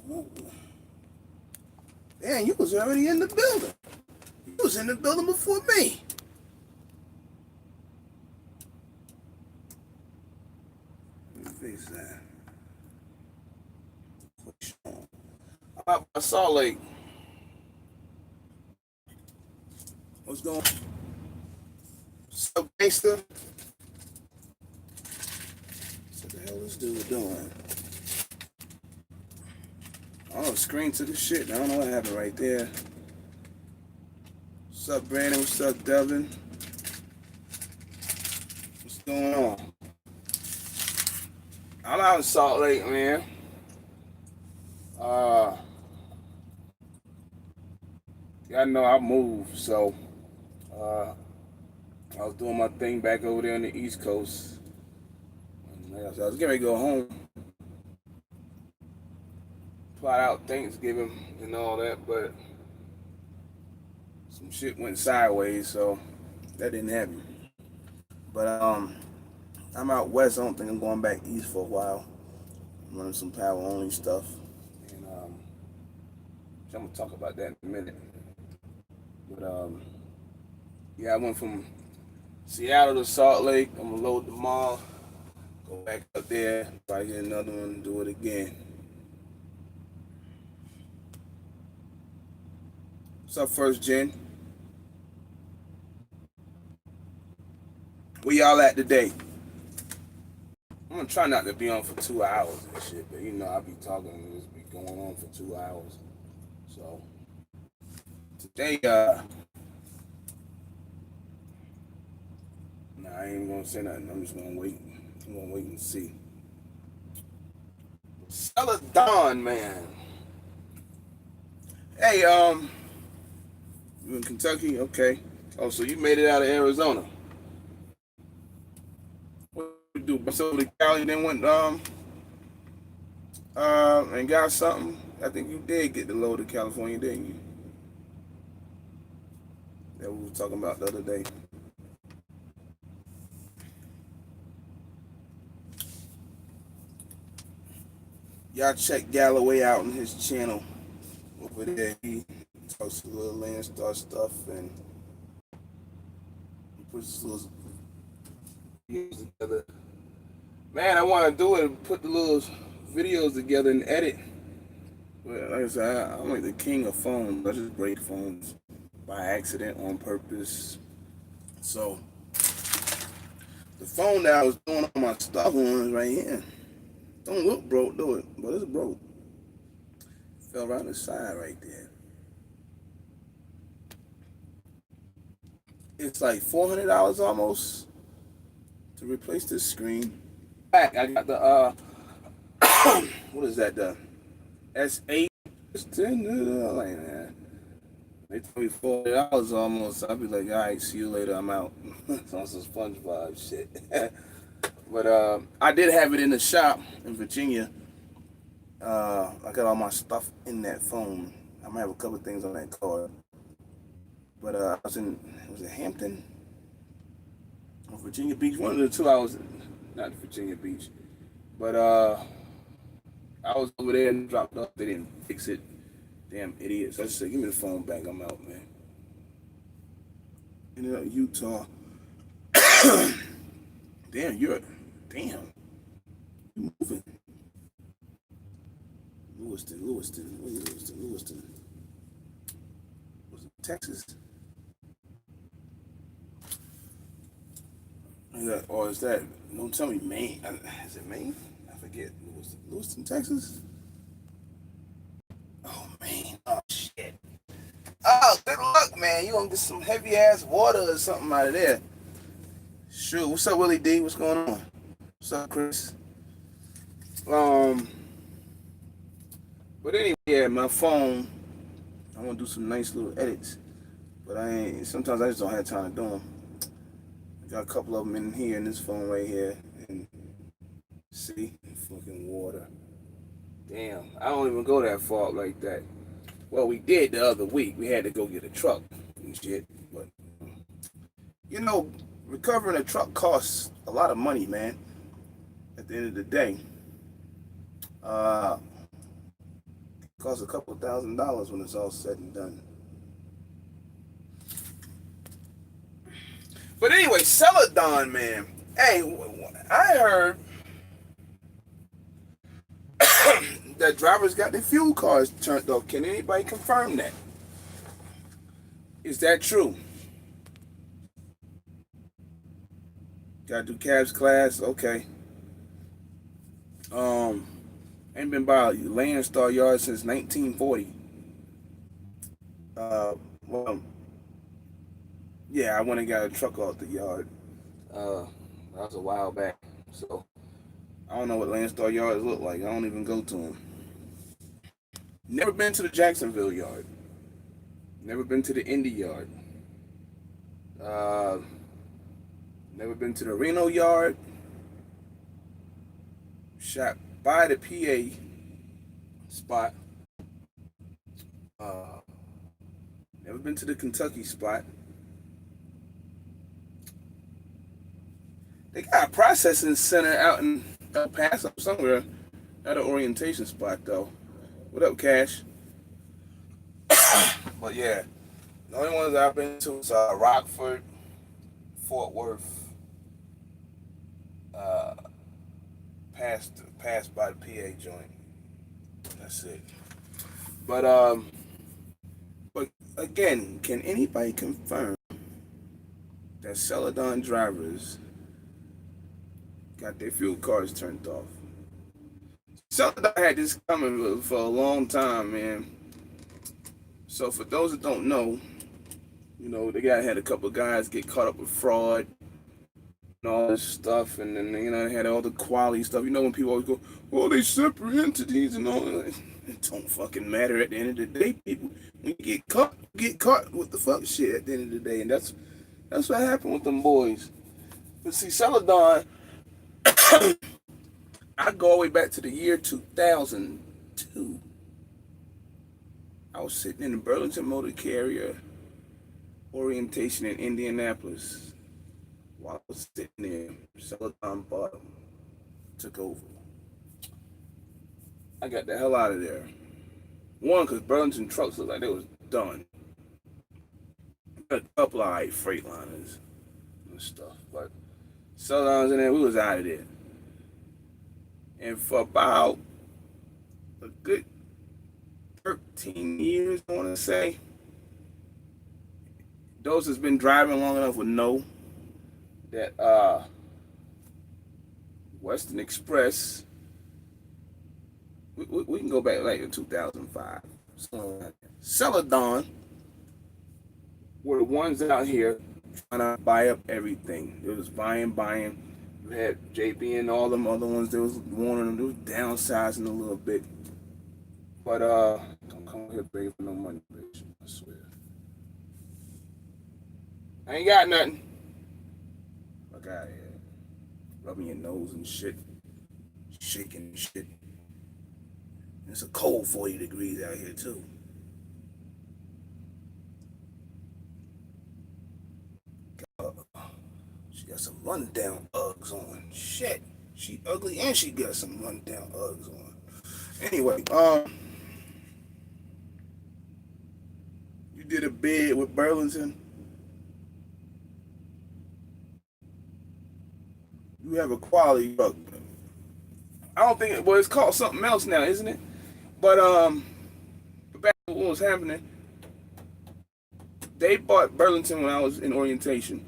Man, you was already in the building. You was in the building before me. Let me fix that. How about Salt Lake? What's going on? What's up, gangster? What the hell this dude doing? Oh, the screen took a shit. I don't know what happened right there. What's up, Brandon? What's up, Devin? What's going on? I'm out in Salt Lake, man. Y'all know I moved, so I was doing my thing back over there on the East Coast. And I was getting ready to go home, plot out Thanksgiving and all that, but some shit went sideways, so that didn't happen. But I'm out west. I don't think I'm going back east for a while. I'm running some power only stuff, and I'm gonna talk about that in a minute. But yeah, I went from Seattle to Salt Lake. I'm gonna load tomorrow, go back up there, probably get another one, do it again. What's up, First Gen? Where y'all at today? I'm gonna try not to be on for 2 hours and shit, but you know I'll be talking and this be going on for 2 hours. So today, nah, I ain't gonna say nothing. I'm just gonna wait. I'm gonna wait and see. Celedon, man. Hey, you in Kentucky? Okay. Oh, so you made it out of Arizona. What did you do? Bust over to Cali, then went and got something. I think you did get the load to California, didn't you? That we were talking about the other day. Y'all check Galloway out on his channel over there. He talks a little Landstar stuff and he puts little videos together. Man, I want to do it and put the little videos together and edit. But like I said, I'm like the king of phones. I just break phones by accident on purpose. So the phone that I was doing all my stuff on is right here. Don't look broke, do it, but it's broke. Fell right on the side right there. It's like $400 almost to replace this screen. Back, I got the what is that? The S8. It's 10. Like, man, they told me $40 almost. I'll be like, all right, see you later. I'm out. It's on some SpongeBob shit. But I did have it in the shop in Virginia. I got all my stuff in that phone. I might have a couple of things on that card. But I was in, was it Hampton? Or Virginia Beach? One of the two I was in. Not Virginia Beach. But I was over there and dropped off. They didn't fix it. Damn idiots. I just said, give me the phone back. I'm out, man. Ended up Utah. Damn, damn. You moving. Lewiston. Was it Texas? Or is that, don't tell me Maine. Is it Maine? I forget. Lewiston, Texas? Oh, Maine. Oh, shit. Oh, good luck, man. You gonna get some heavy ass water or something out of there. Sure. What's up, Willie D? What's going on? What's up, Chris? But anyway, yeah, my phone. I want to do some nice little edits, but sometimes I just don't have time to do them. I got a couple of them in here in this phone right here, and see, fucking water. Damn, I don't even go that far like that. Well, we did the other week. We had to go get a truck and shit, but you know, recovering a truck costs a lot of money, man. At the end of the day, Costs a couple $1,000s when it's all said and done. But anyway, Celedon, man. Hey, I heard that drivers got their fuel cards turned off. Can anybody confirm that? Is that true? Gotta do cabs class, okay. Ain't been by Landstar Yard since 1940. Well, yeah, I went and got a truck off the yard. That was a while back. So I don't know what Landstar yards look like. I don't even go to them. Never been to the Jacksonville yard. Never been to the Indy yard. Never been to the Reno yard. Shot by the PA spot. Never been to the Kentucky spot. They got a processing center out in El Paso somewhere at an orientation spot though. What up, Cash? But yeah, the only ones I've been to is Rockford, Fort Worth, passed by the PA joint. That's it. But again, can anybody confirm that Celedon drivers got their fuel cards turned off? Celedon had this coming for a long time, man. So for those that don't know, you know, they had a couple of guys get caught up with fraud and all this stuff, and then, you know, they had all the quality stuff. You know, when people always go, "Oh, they separate entities and all that." It don't fucking matter at the end of the day, people. When you get caught with the fuck shit at the end of the day, and that's what happened with them boys. But see, Celedon, I go all the way back to the year 2002. I was sitting in the Burlington Motor Carrier orientation in Indianapolis. While I was sitting there, Celedon bought, took over. I got the hell out of there. One, because Burlington trucks looked like they was done. A couple of Freightliners and stuff, but Celedon's in there, we was out of there. And for about a good 13 years, I want to say, those that's been driving long enough would know that Western Express, we can go back like in 2005. Celedon were the ones out here trying to buy up everything. It was buying. You had JB and all them other ones. There was one of them. They was downsizing a little bit. But don't come here begging for no money, bitch. I swear. I ain't got nothing. Fuck out of here. Rubbing your nose and shit. Shaking and shit. It's a cold 40 degrees out here too. She got some rundown Uggs on. Shit. She ugly and she got some rundown Uggs on. Anyway, you did a bid with Burlington. You have a quality truck. I don't think it's called something else now, isn't it? But back to what was happening, they bought Burlington when I was in orientation.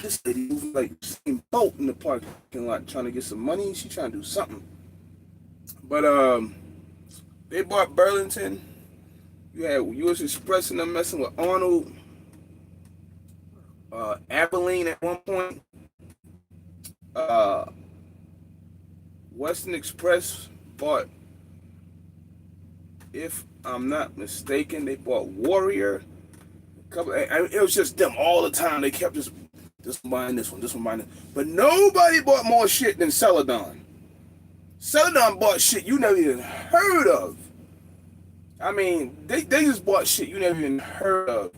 This lady was like same boat in the parking lot trying to get some money. She trying to do something. But they bought Burlington. You had U.S. Express and them messing with Arnold. Abilene at one point. Western Express bought, if I'm not mistaken, they bought Warrior. It was just them all the time. They kept just this one buying this one, this one buying this. But nobody bought more shit than Celedon. Celedon bought shit you never even heard of. I mean, they just bought shit you never even heard of.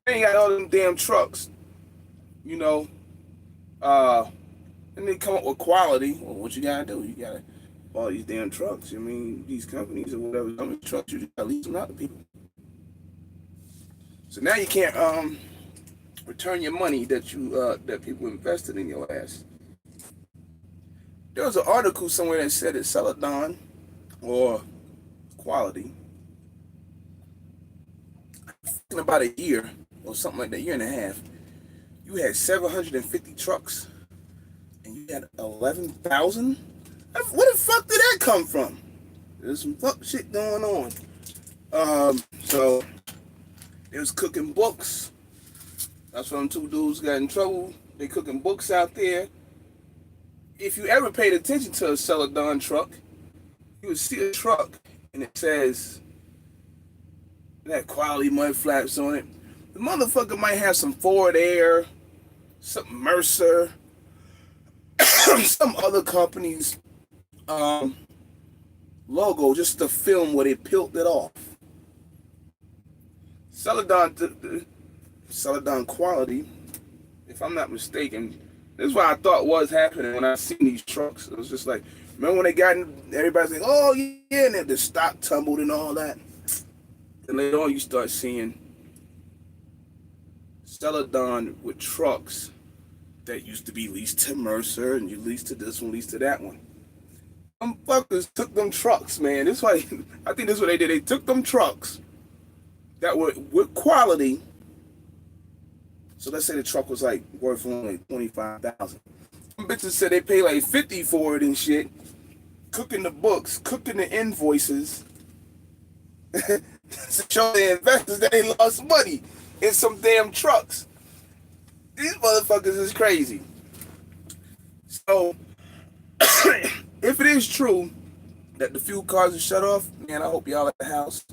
They ain't got all them damn trucks, you know. And they come up with quality. Well, what you gotta do? You gotta all these damn trucks. I mean, these companies or whatever, how many trucks you just gotta lease them out to people. So now you can't return your money that that people invested in your ass. There was an article somewhere that said that Celedon or Quality, in about a year or something like that, year and a half, you had 750 trucks and you had 11,000. Where the fuck did that come from? There's some fuck shit going on. So they was cooking books. That's why them two dudes got in trouble. They cooking books out there. If you ever paid attention to a Celedon truck, you would see a truck and it says that Quality mud flaps on it. The motherfucker might have some Ford Air, some Mercer, some other company's logo just to film where they peeled it off. Celedon Quality, if I'm not mistaken, this is what I thought was happening when I seen these trucks. It was just like, remember when they got in, everybody's like, oh yeah, and then the stock tumbled and all that. And later on you start seeing Celedon with trucks that used to be leased to Mercer, and you leased to this one, leased to that one. Them fuckers took them trucks, man. This why I think this is what they did. They took them trucks that were with Quality. So let's say the truck was like worth only $25,000. Some bitches said they pay like $50 for it and shit. Cooking the books, cooking the invoices. To show the investors that they lost money in some damn trucks. These motherfuckers is crazy. So, if it is true that the fuel cars are shut off, man, I hope y'all at the house.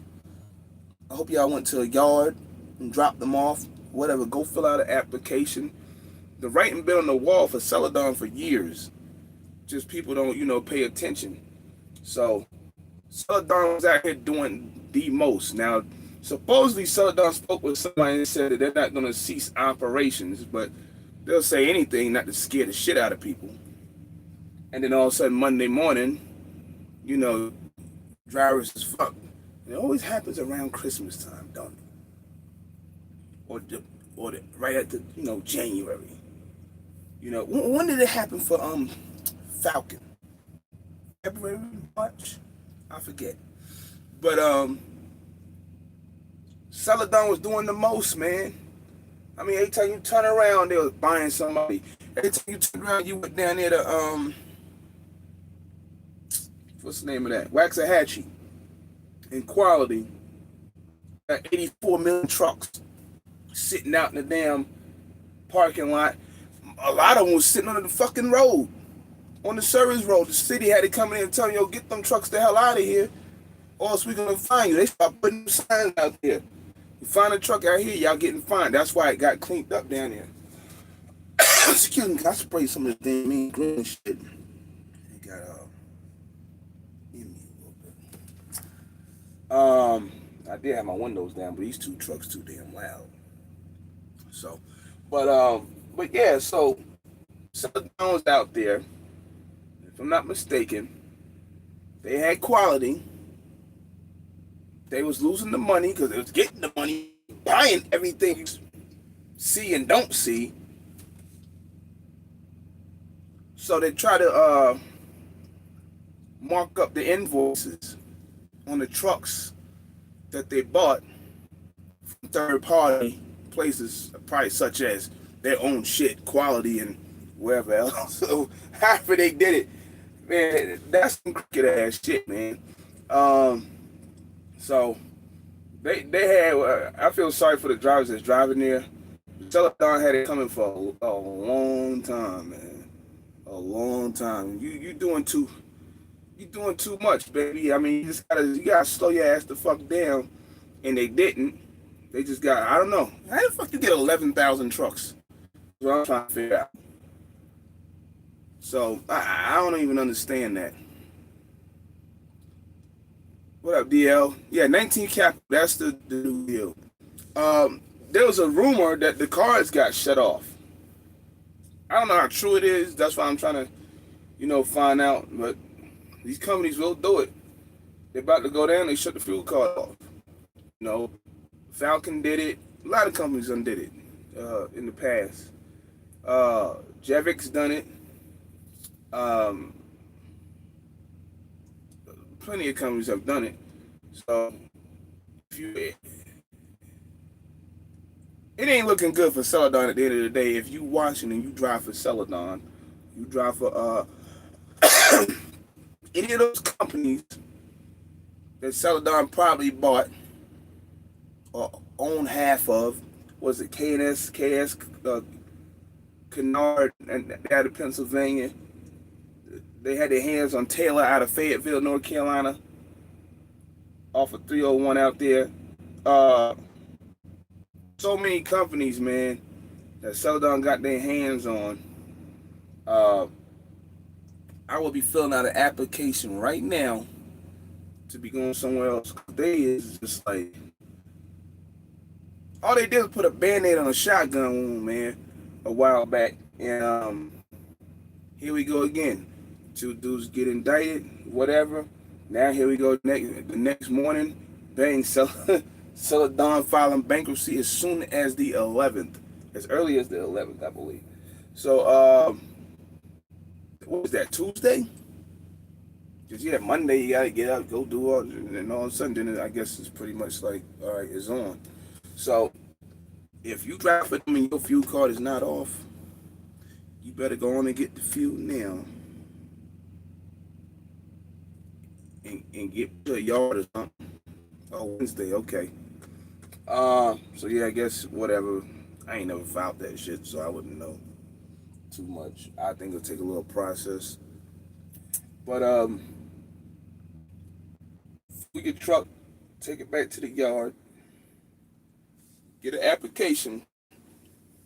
I hope y'all went to a yard and dropped them off. Whatever, go fill out an application. The writing been on the wall for Celedon for years. Just people don't, pay attention. So, Celedon was out here doing the most. Now, supposedly Celedon spoke with somebody and said that they're not going to cease operations, but they'll say anything not to scare the shit out of people. And then all of a sudden Monday morning, drivers is fucked. It always happens around Christmas time, don't it? Or right at the January. When did it happen for Falcon? February, March? I forget. But Celedon was doing the most, man. I mean, every time you turn around, they was buying somebody. Every time you turn around, you went down there to what's the name of that? Waxahachie. In Quality, got 84 million trucks sitting out in the damn parking lot. A lot of them was sitting on the fucking road, on the service road. The city had to come in and tell them, yo, get them trucks the hell out of here, or else we're gonna fine you. They start putting signs out there. You find a truck out here, y'all getting fined. That's why it got cleaned up down there. Excuse me, I sprayed some of this damn green shit. It got I did have my windows down, but these two trucks too damn loud. So, but yeah, so Celedon was out there. If I'm not mistaken, they had Quality. They was losing the money because they was getting the money, buying everything you see and don't see. So they try to mark up the invoices on the trucks that they bought from third-party places, probably such as their own shit, Quality, and wherever else. So however they did it, man, that's some crooked ass shit, man. So they had. I feel sorry for the drivers that's driving there. Celedon had it coming for a long time, man. A long time. You doing too much, baby. I mean, you gotta slow your ass the fuck down, and they didn't. They just got, I don't know. How the fuck you get 11,000 trucks? That's what I'm trying to figure out. So I don't even understand that. What up, DL? Yeah, 19 cap. That's the new deal. There was a rumor that the cars got shut off. I don't know how true it is. That's why I'm trying to, find out. But These companies will do it. They're about to go down. They shut the fuel card off. You know, Falcon did it. A lot of companies done did it in the past. Javix done it. Um, Plenty of companies have done it. So if you, it ain't looking good for Celedon at the end of the day. If you watching and you drive for Celedon, you drive for any of those companies that Celedon probably bought or own half of. Was it K&S, Kennard, and out of Pennsylvania? They had their hands on Taylor out of Fayetteville, North Carolina, off of 301 out there. So many companies, man, that Celedon got their hands on. I will be filling out an application right now to be going somewhere else. They is just like, all they did was put a band-aid on a shotgun wound, man, a while back. And here we go again. 2 dudes get indicted, whatever. Now here we go the next morning. Bang, Celedon filing bankruptcy as soon as the 11th. As early as the 11th, I believe. So, what was that, Tuesday? Because, yeah, Monday you got to get up, go do all, and all of a sudden, then I guess it's pretty much like, all right, it's on. So, if you drive for them and your fuel card is not off, you better go on and get the fuel now. And get to a yard or something. Oh, Wednesday, okay. So yeah, I guess whatever. I ain't never filed that shit, so I wouldn't know too much. I think it'll take a little process. But we get truck, take it back to the yard, get an application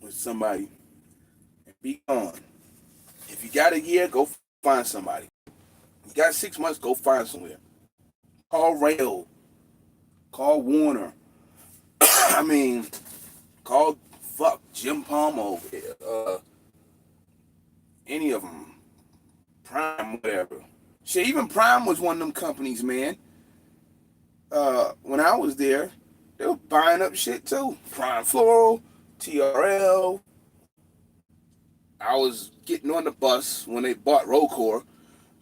with somebody, and be gone. If you got a year, go find somebody. You got 6 months, go find somewhere. Call Rail. Call Warner. I mean, call Jim Palmer. Any of them. Prime, whatever. Shit, even Prime was one of them companies, man. When I was there, they were buying up shit too. Prime Floral, TRL. I was getting on the bus when they bought Rocor,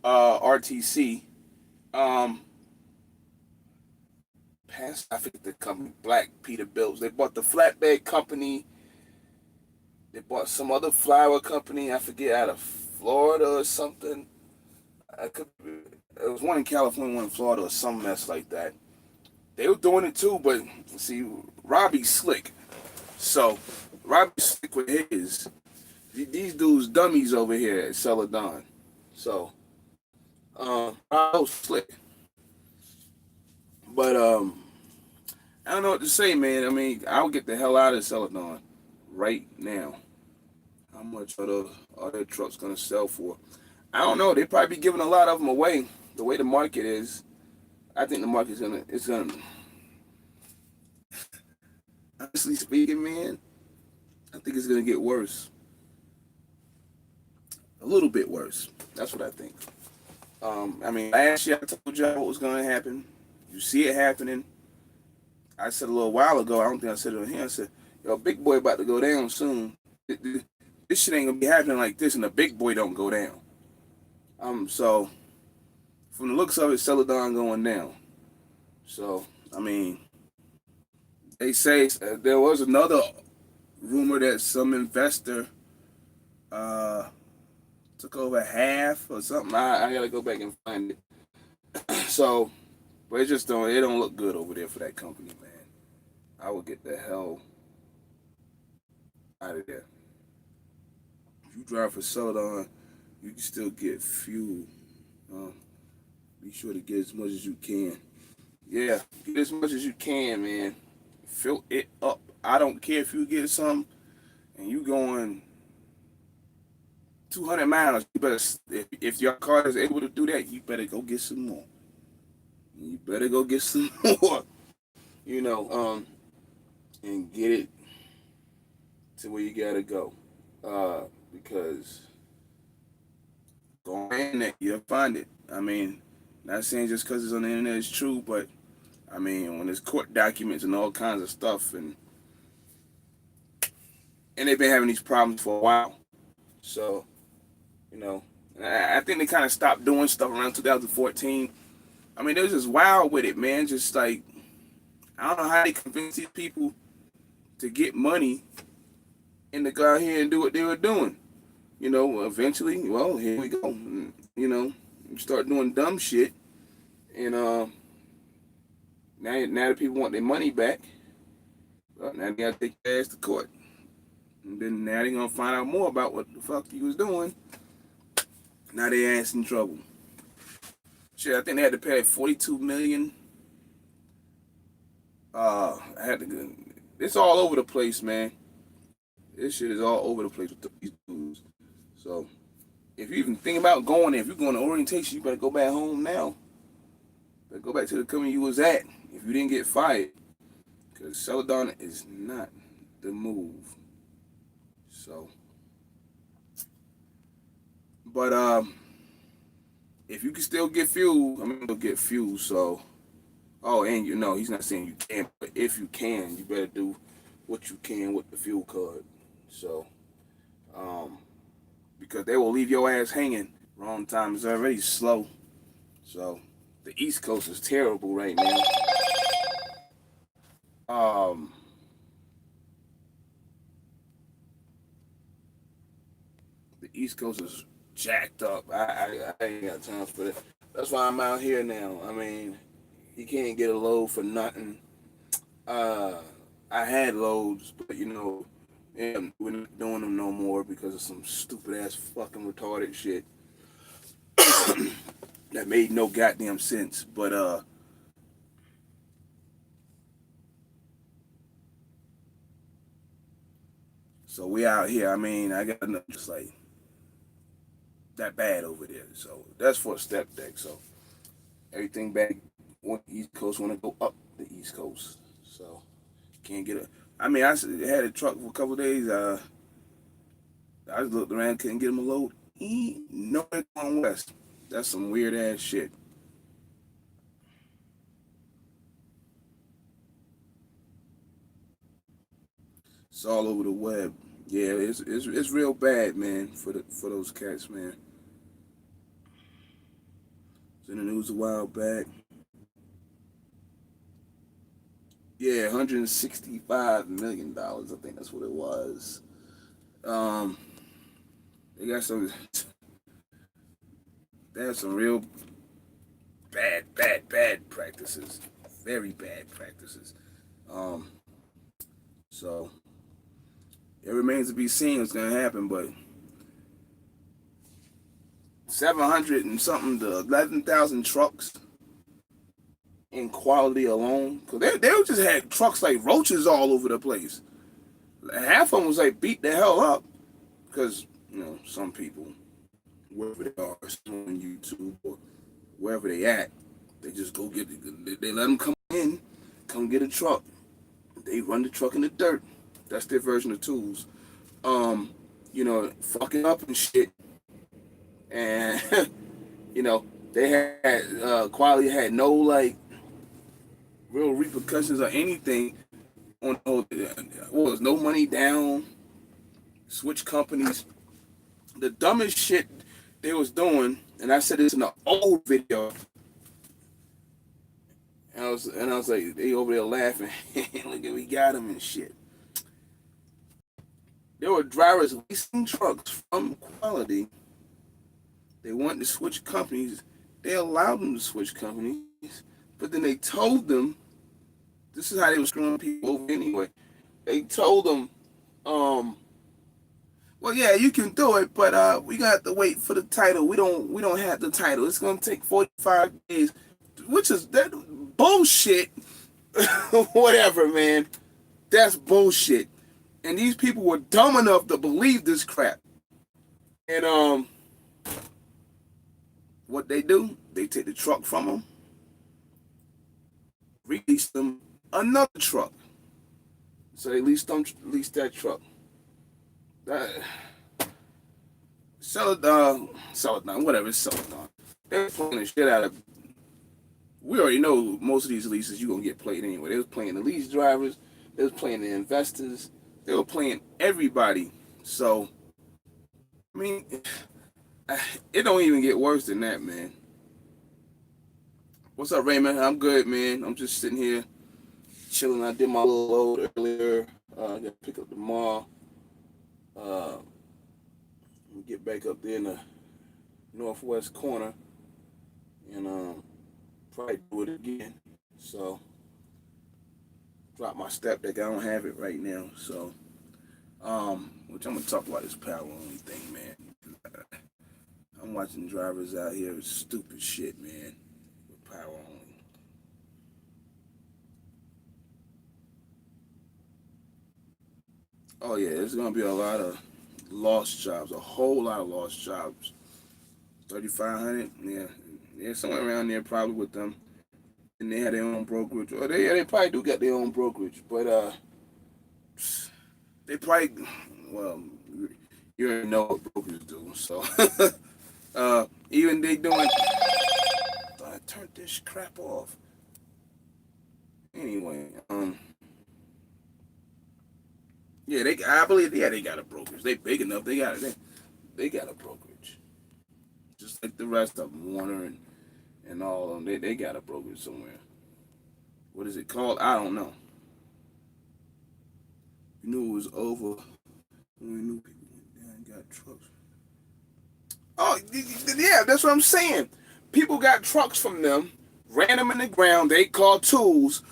RTC. I forget the company, Black Peterbilt's. They bought the flatbed company. They bought some other flour company, I forget, out of Florida or something. It was one in California, one in Florida, or some mess like that. They were doing it too, but see, Robbie's slick. So, Robbie's slick with his. These dudes dummies over here at Celedon. So, Robbie's slick. But, I don't know what to say, man. I mean, I'll get the hell out of Celedon right now. How much are their trucks gonna sell for? I don't know. They probably be giving a lot of them away. The way the market is, I think the market's gonna. Honestly speaking, man, I think it's gonna get worse. A little bit worse. That's what I think. I mean, last year I told y'all what was gonna happen. You see it happening. I said a little while ago, I don't think I said it on here, I said, yo, big boy about to go down soon. This shit ain't gonna be happening like this and the big boy don't go down. So, from the looks of it, Celedon going down. So, I mean, they say there was another rumor that some investor took over half or something. I gotta go back and find it. So, but it don't look good over there for that company, man. I will get the hell out of there. If you drive for Celedon, you can still get fuel. Be sure to get as much as you can. Yeah, get as much as you can, man. Fill it up. I don't care if you get some and you going 200 miles. You better, if your car is able to do that, you better go get some more. You better go get some more. And get it to where you gotta go. Because going in there, you'll find it. I mean, Not saying just because it's on the internet it's true, but I mean, when there's court documents and all kinds of stuff, and they've been having these problems for a while. So, you know, I think they kind of stopped doing stuff around 2014. I mean, they're just wild with it, man. Just like, I don't know how they convince these people to get money and to go out here and do what they were doing. You know, eventually, well, here we go. You know, you start doing dumb shit, and now the people want their money back. Well, now they gotta take your ass to court, and then now they gonna find out more about what the fuck you was doing. Now they ass in trouble. Shit, I think they had to pay like 42 million. I had to. It's all over the place, man. This shit is all over the place with these dudes. So, if you even think about going there, if you're going to orientation, you better go back home now. Better go back to the company you was at if you didn't get fired. Because Celedon is not the move. So, but if you can still get fuel, I'm gonna get fuel. So, oh, and you know he's not saying you can't, but if you can, you better do what you can with the fuel card. So, because they will leave your ass hanging. Wrong time is already slow. So, the East Coast is terrible right now. The East Coast is jacked up. I ain't got time for that. That's why I'm out here now. I mean, you can't get a load for nothing. I had loads, but you know, and we're not doing them no more because of some stupid ass fucking retarded shit that made no goddamn sense. But so we out here. I mean, I got enough just like that bad over there. So that's for a step deck. So everything back on the East Coast want to go up the East Coast. So can't get a. I mean, I had a truck for a couple of days. I just looked around, couldn't get him a load. No, going west. That's some weird ass shit. It's all over the web. Yeah, it's real bad, man, for those cats, man. It's in the news a while back. Yeah, $165 million. I think that's what it was. Um, they got some. They have some real bad practices. Very bad practices. Um, so it remains to be seen what's gonna happen, but 700 and something to 11,000 trucks in quality alone, because they just had trucks like roaches all over the place. Half of them was like beat the hell up because you know some people, wherever they are, on YouTube or wherever they at, they just go get it. They let them come get a truck. They run the truck in the dirt. That's their version of tools. You know, fucking up and shit. And you know, they had quality had no like real repercussions or anything on was no money down, switch companies. The dumbest shit they was doing, and I said this in an old video, and I was like, they over there laughing. Look at we got them and shit. There were drivers leasing trucks from Quality. They wanted to switch companies. They allowed them to switch companies, but then they told them this is how they were screwing people over anyway. They told them, well, yeah, you can do it, but we got to wait for the title. We don't have the title. It's gonna take 45 days, which is that bullshit. Whatever, man. That's bullshit. And these people were dumb enough to believe this crap. And what they do? They take the truck from them, release them another truck. So they lease that truck. Celedon, whatever, it's Celedon. They're pulling the shit out of we already know most of these leases you're gonna get played anyway. They was playing the lease drivers, they was playing the investors, they were playing everybody. So I mean, it don't even get worse than that, man. What's up, Raymond? I'm good, man. I'm just sitting here chilling. I did my little load earlier. I got to pick up tomorrow. Uh, get back up there in the northwest corner and probably do it again. So drop my step deck. I don't have it right now. So which I'm gonna talk about this power only thing, man. I'm watching drivers out here with stupid shit, man. With power only. Oh yeah, there's gonna be a lot of lost jobs, a whole lot of lost jobs. 3,500, yeah, somewhere around there probably with them. And they had their own brokerage. Or they probably do got their own brokerage, but they probably, well, you already know what brokers do. So even they doing. I turned this crap off. Anyway, yeah, I believe, yeah, they got a brokerage. They big enough. They got a brokerage. Just like the rest of them, Warner and all of them. They got a brokerage somewhere. What is it called? I don't know. You knew it was over when we knew people went down and got trucks. Oh, yeah, that's what I'm saying. People got trucks from them, ran them in the ground. They called tools.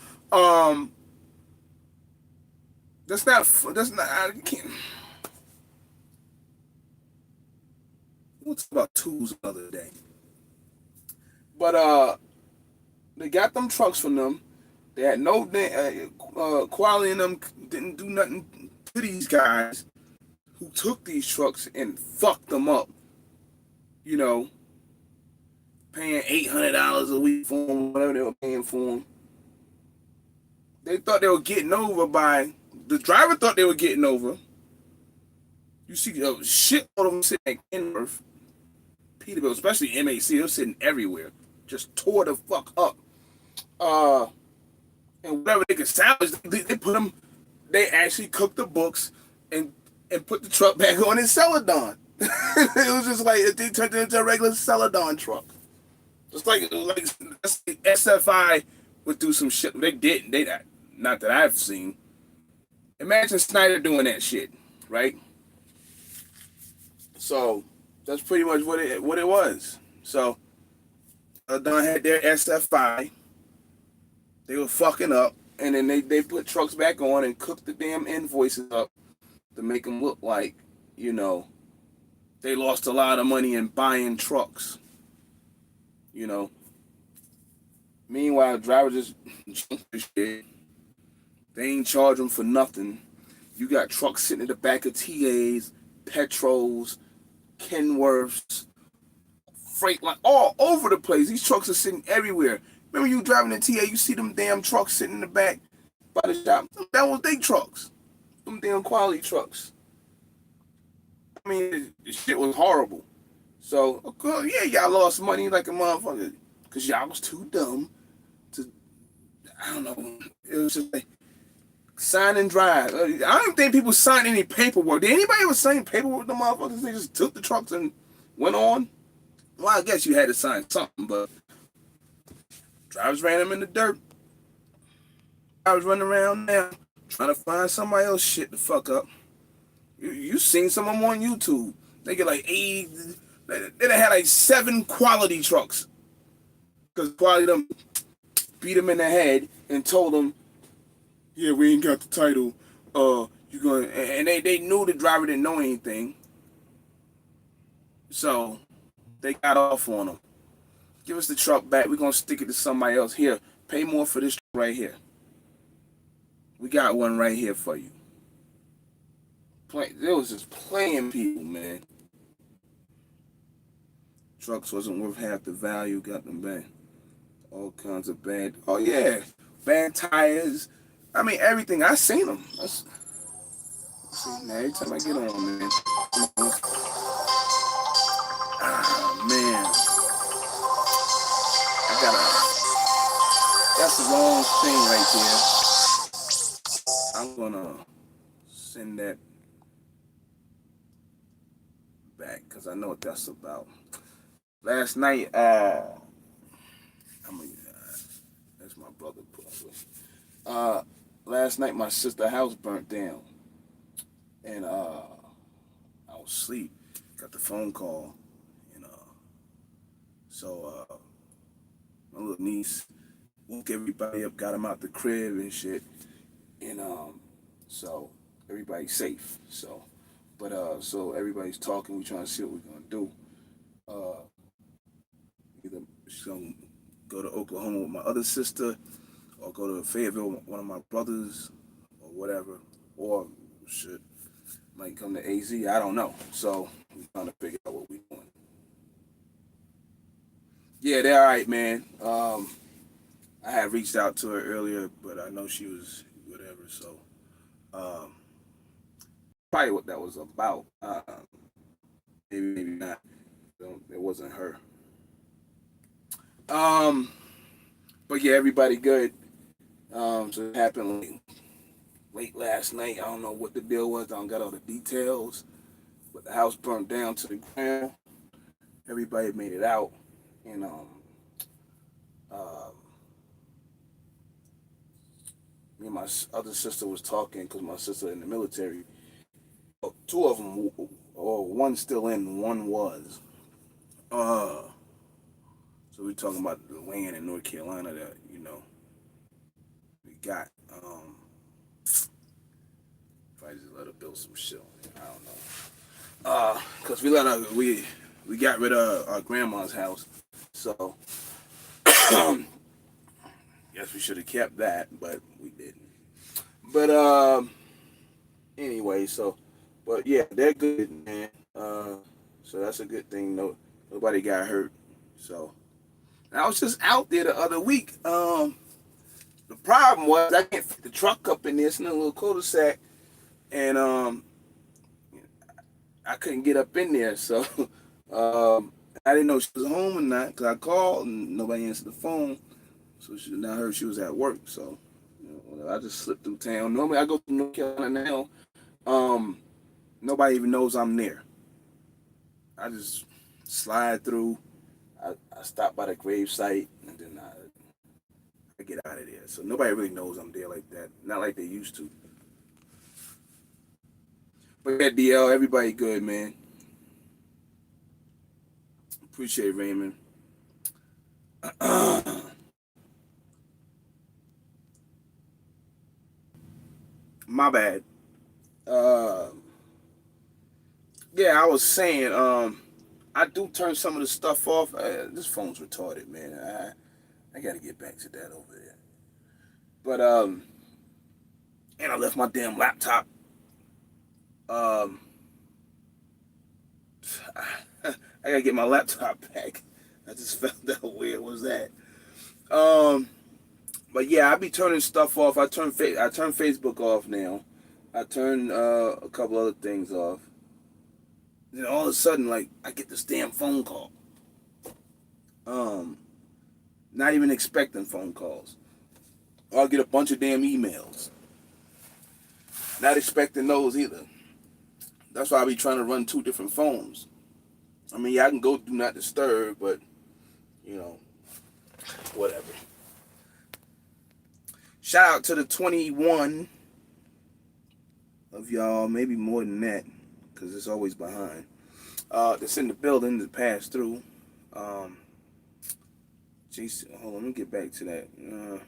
That's not. I can't. We'll talk about tools another day. But they got them trucks from them. They had no quality in them. Didn't do nothing to these guys who took these trucks and fucked them up. You know, paying $800 a week for them, whatever they were paying for them. They thought they were getting over by. The driver thought they were getting over. You see a shit load of them sitting at Kenworth, Peterbilt, especially MAC. They're sitting everywhere. Just tore the fuck up. And whatever they could salvage, they put them. They actually cooked the books and put the truck back on in Celedon. It was just like they turned it into a regular Celedon truck. Just like SFI would do some shit. They didn't. They not that I've seen. Imagine Snyder doing that shit, right? So that's pretty much what it was. So Celedon had their SFI. They were fucking up, and then they put trucks back on and cooked the damn invoices up to make them look like, you know, they lost a lot of money in buying trucks. You know. Meanwhile, drivers just junk this shit. They ain't charge them for nothing. You got trucks sitting in the back of TAs, Petros, Kenworths, freight line, all over the place. These trucks are sitting everywhere. Remember you driving the TA, you see them damn trucks sitting in the back by the shop. That was they trucks. Them damn quality trucks. I mean, the shit was horrible. So, of course, yeah, y'all lost money like a motherfucker. Because y'all was too dumb to, I don't know. It was just like, sign and drive. I don't even think people signed any paperwork. Did anybody ever sign paperwork with the motherfuckers? They just took the trucks and went on? Well, I guess you had to sign something, but drivers ran them in the dirt. I was running around now trying to find somebody else shit to fuck up. You seen some of them on YouTube. They get like 80. They had like 7 quality trucks. Because quality them beat them in the head and told them, yeah, we ain't got the title. You going and they knew the driver didn't know anything. So they got off on them. Give us the truck back. We're gonna stick it to somebody else. Here, pay more for this right here. We got one right here for you. There was just playing people, man. Trucks wasn't worth half the value. Got them back. All kinds of bad. Oh yeah, bad tires. I mean everything. I seen them. See, man, every time I get on, man. Ah, man. I gotta That's the wrong thing right there. I'm gonna send that back because I know what that's about. Last night, I'm that's my brother probably. Uh, Last night my sister's house burnt down, and I was asleep. Got the phone call, and so my little niece woke everybody up, got them out the crib and shit, and so everybody's safe. So everybody's talking. We trying to see what we're gonna do. Uh, Either she's gonna go to Oklahoma with my other sister, or go to Fayetteville with one of my brothers, or whatever, or shit might come to AZ. I don't know. So we're trying to figure out what we're doing. Yeah, they're all right, man. I had reached out to her earlier, but I know she was whatever. So um, probably what that was about. Maybe not. It wasn't her. Um, but yeah, everybody good. So it happened late last night. I don't know what the deal was. I don't got all the details. But the house burned down to the ground. Everybody made it out, and uh, me and my other sister was talking because my sister in the military. Two of them, or one still in, one was. Uh, so we're talking about the land in North Carolina that we got. Probably just let her build some shit on it. I don't know. Cause we got rid of our grandma's house, so guess we should have kept that, but we didn't. But anyway, but yeah, they're good, man. So that's a good thing. Nobody got hurt. So I was just out there the other week. The problem was I can't fit the truck up in this little cul-de-sac, and I couldn't get up in there. So I didn't know she was home or not because I called and nobody answered the phone. So I heard she was at work. So I just slipped through town. Normally I go to North Carolina now. Nobody even knows I'm there. I just slide through. I stop by the grave site and then I get out of there. So nobody really knows I'm there like that. Not like they used to. But yeah, DL, everybody good, man. Appreciate it, Raymond. My bad. Uh, yeah, I was saying, I do turn some of the stuff off. This phone's retarded, man. I gotta get back to that over there. But and I left my damn laptop. Um, I gotta get my laptop back. I just found out where it was at. Um, but yeah, I be turning stuff off. I turn Facebook off now. I turn a couple other things off. Then all of a sudden, like I get this damn phone call. Um, Not even expecting phone calls. Or I'll get a bunch of damn emails. Not expecting those either. That's why I be trying to run two different phones. I mean, yeah, I can go do not disturb, but you know, whatever. Shout out to the 21 of y'all, maybe more than that, because it's always behind. That's in the building that passed through. Jason, hold on, let me get back to that. Yeah,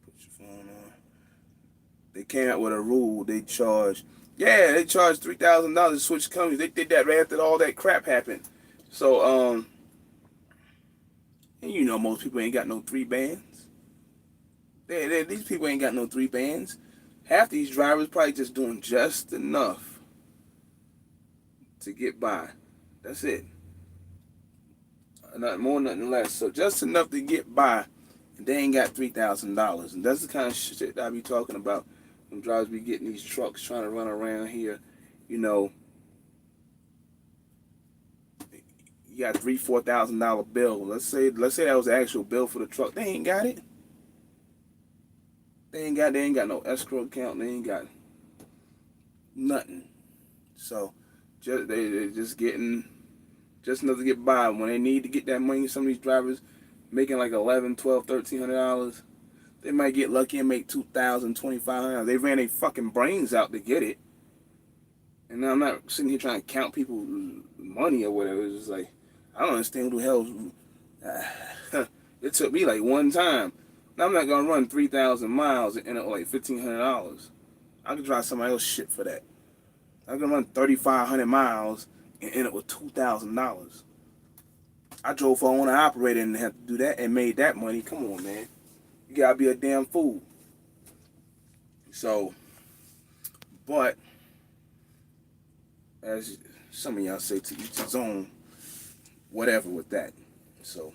put your phone on. They came out with a rule. They charged $3,000 to switch companies. They did that right after all that crap happened. So, and you know most people ain't got no three bands. These people ain't got no three bands. Half these drivers probably just doing just enough to get by. That's it. Nothing more, nothing less. So just enough to get by, and they ain't got $3,000. And that's the kind of shit that I be talking about. When drivers be getting these trucks trying to run around here, you know, You got $3,000-$4,000 bill. Let's say that was the actual bill for the truck. They ain't got it. They ain't got no escrow account. They ain't got nothing. So they just getting just enough to get by. When they need to get that money, some of these drivers making like $1,100, $1,200, $1,300, they might get lucky and make $2,000, $2,500. They ran their fucking brains out to get it. And I'm not sitting here trying to count people's money or whatever. It's just like, I don't understand who the hell. It took me like one time. Now I'm not gonna run 3,000 miles and end up like $1,500. I could drive somebody else's shit for that. I'm gonna run 3,500 miles and end up with $2,000. I drove for an owner operator and had to do that and made that money. Come on, man. You gotta be a damn fool. So, but as some of y'all say, to each his own, whatever with that. So,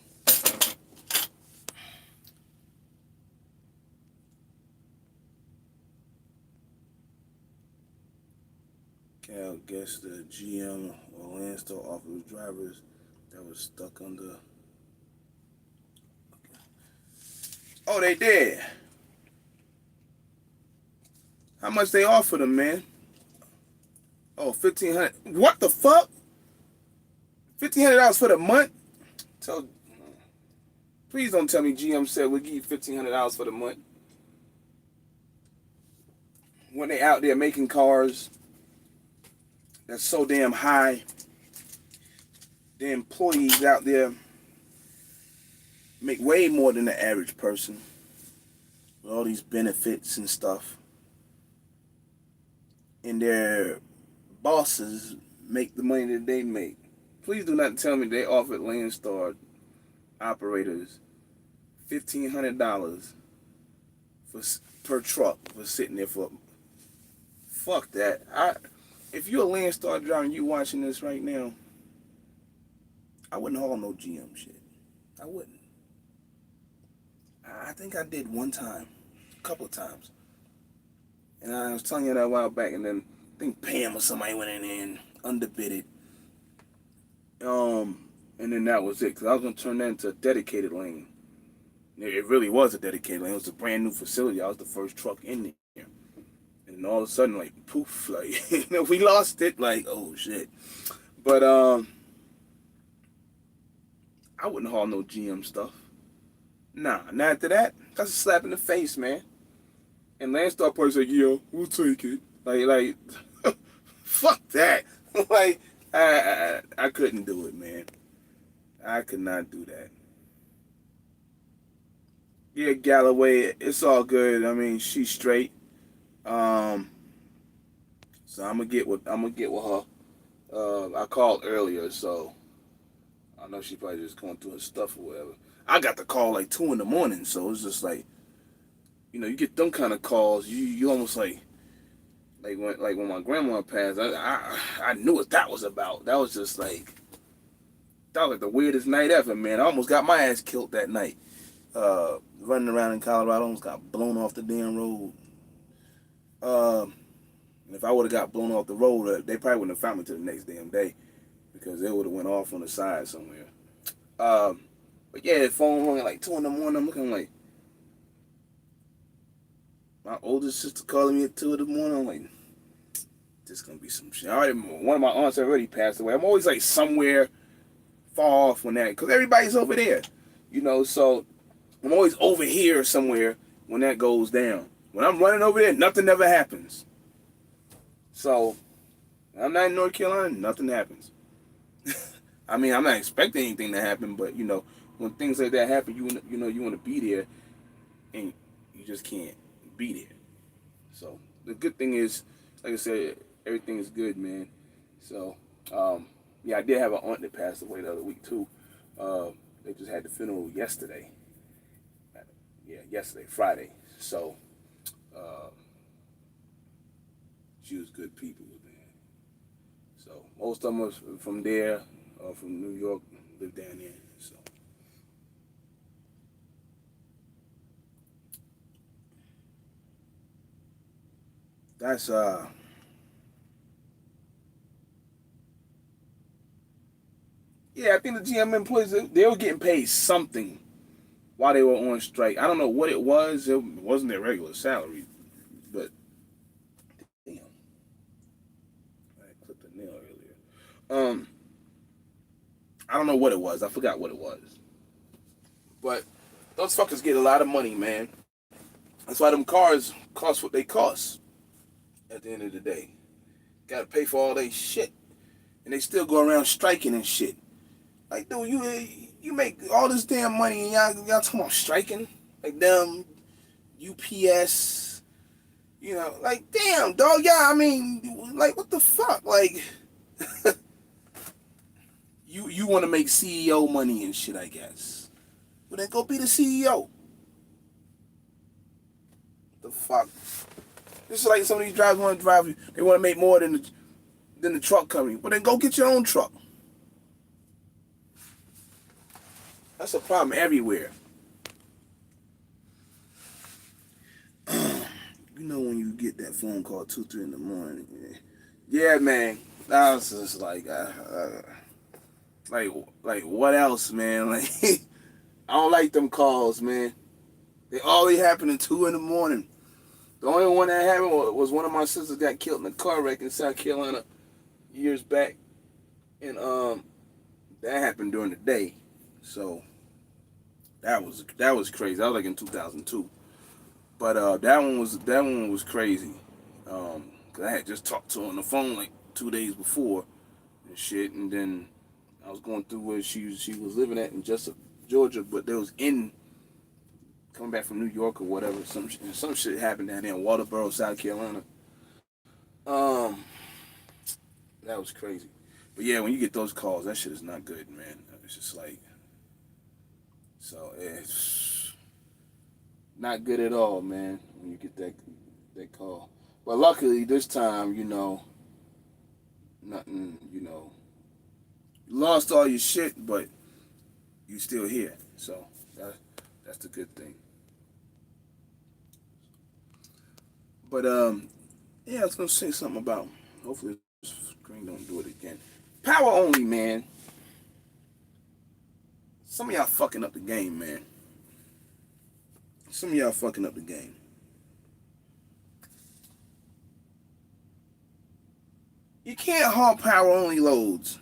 Cal guess the GM or Landstar offers drivers that was stuck under. Okay. Oh, they did. How much they offer them, man? Oh, $1,500. What the fuck? $1,500 for the month? So, please don't tell me GM said we'll give you $1,500 for the month. When they out there making cars that's so damn high, the employees out there make way more than the average person with all these benefits and stuff. And their bosses make the money that they make. Please do not tell me they offered Landstar operators $1,500 per truck for sitting there for. Fuck that. If you're a Landstar driver and you watching this right now, I wouldn't haul no GM shit. I wouldn't. I think I did one time, a couple of times. And I was telling you that a while back, and then I think Pam or somebody went in there and underbid it. And then that was it, because I was going to turn that into a dedicated lane. It really was a dedicated lane. It was a brand new facility. I was the first truck in there. And all of a sudden, like, poof, like, we lost it, like, oh, shit. But, I wouldn't haul no GM stuff. Nah, not after that. That's a slap in the face, man. And Landstar probably said, yeah, we'll take it. Like, fuck that. Like, I couldn't do it, man. I could not do that. Yeah, Galloway, it's all good. I mean, she's straight. So I'm gonna get with her. I called earlier, so I know she probably just going through her stuff or whatever. I got the call like 2 a.m, so it's just like, you know, you get them kind of calls, you almost like when my grandma passed, I knew what that was about. That was just like, that was like the weirdest night ever, man. I almost got my ass killed that night. Running around in Colorado, almost got blown off the damn road. And if I would have got blown off the road, they probably wouldn't have found me till the next damn day, because they would have went off on the side somewhere. But yeah, the phone rang at like 2 a.m. I'm looking like, my oldest sister calling me at 2 a.m. I'm like, this gonna be some shit. One of my aunts already passed away. I'm always like somewhere far off when that, because everybody's over there, you know. So I'm always over here somewhere when that goes down. When I'm running over there, nothing ever happens. So I'm not in North Carolina, nothing happens. I mean, I'm not expecting anything to happen, but you know, when things like that happen, you want to be there, and you just can't be there. So the good thing is, like I said, everything is good, man. So yeah, I did have an aunt that passed away the other week too. They just had the funeral yesterday. Yeah, yesterday, Friday. So she was good people, man. So most of them was from there, from New York, lived down there. So that's Yeah, I think the GM employees, they were getting paid something while they were on strike. I don't know what it was. It wasn't their regular salary, but damn, I clipped a nail earlier. I don't know what it was. I forgot what it was. But those fuckers get a lot of money, man. That's why them cars cost what they cost. At the end of the day, gotta pay for all they shit, and they still go around striking and shit. Like, dude, you make all this damn money and y'all talking about striking? Like, damn UPS, like, damn, dog, yeah, I mean, like, what the fuck? Like, you want to make CEO money and shit, I guess. Well, then go be the CEO. The fuck? This is like some of these drivers want to drive, they want to make more than the truck company. Well, then go get your own truck. That's a problem everywhere. You know when you get that phone call 2, 3 in the morning. Yeah, man. I was just like what else, man? Like, I don't like them calls, man. They always happen at 2 in the morning. The only one that happened was one of my sisters got killed in a car wreck in South Carolina years back, and that happened during the day. So that was crazy. That was like in 2002. But that one was crazy. Cause I had just talked to her on the phone like 2 days before and shit, and then I was going through where she was living at in Jessup, Georgia, but they was coming back from New York or whatever. Some shit happened down there in Walterboro, South Carolina. That was crazy. But yeah, when you get those calls, that shit is not good, man. It's just like, so it's not good at all, man. When you get that call. But luckily this time, nothing, you lost all your shit, but you still here. So that's the good thing. But yeah, I was gonna say something about. Hopefully, this screen don't do it again. Power only, man. Some of y'all fucking up the game, man. Some of y'all fucking up the game. You can't haul power only loads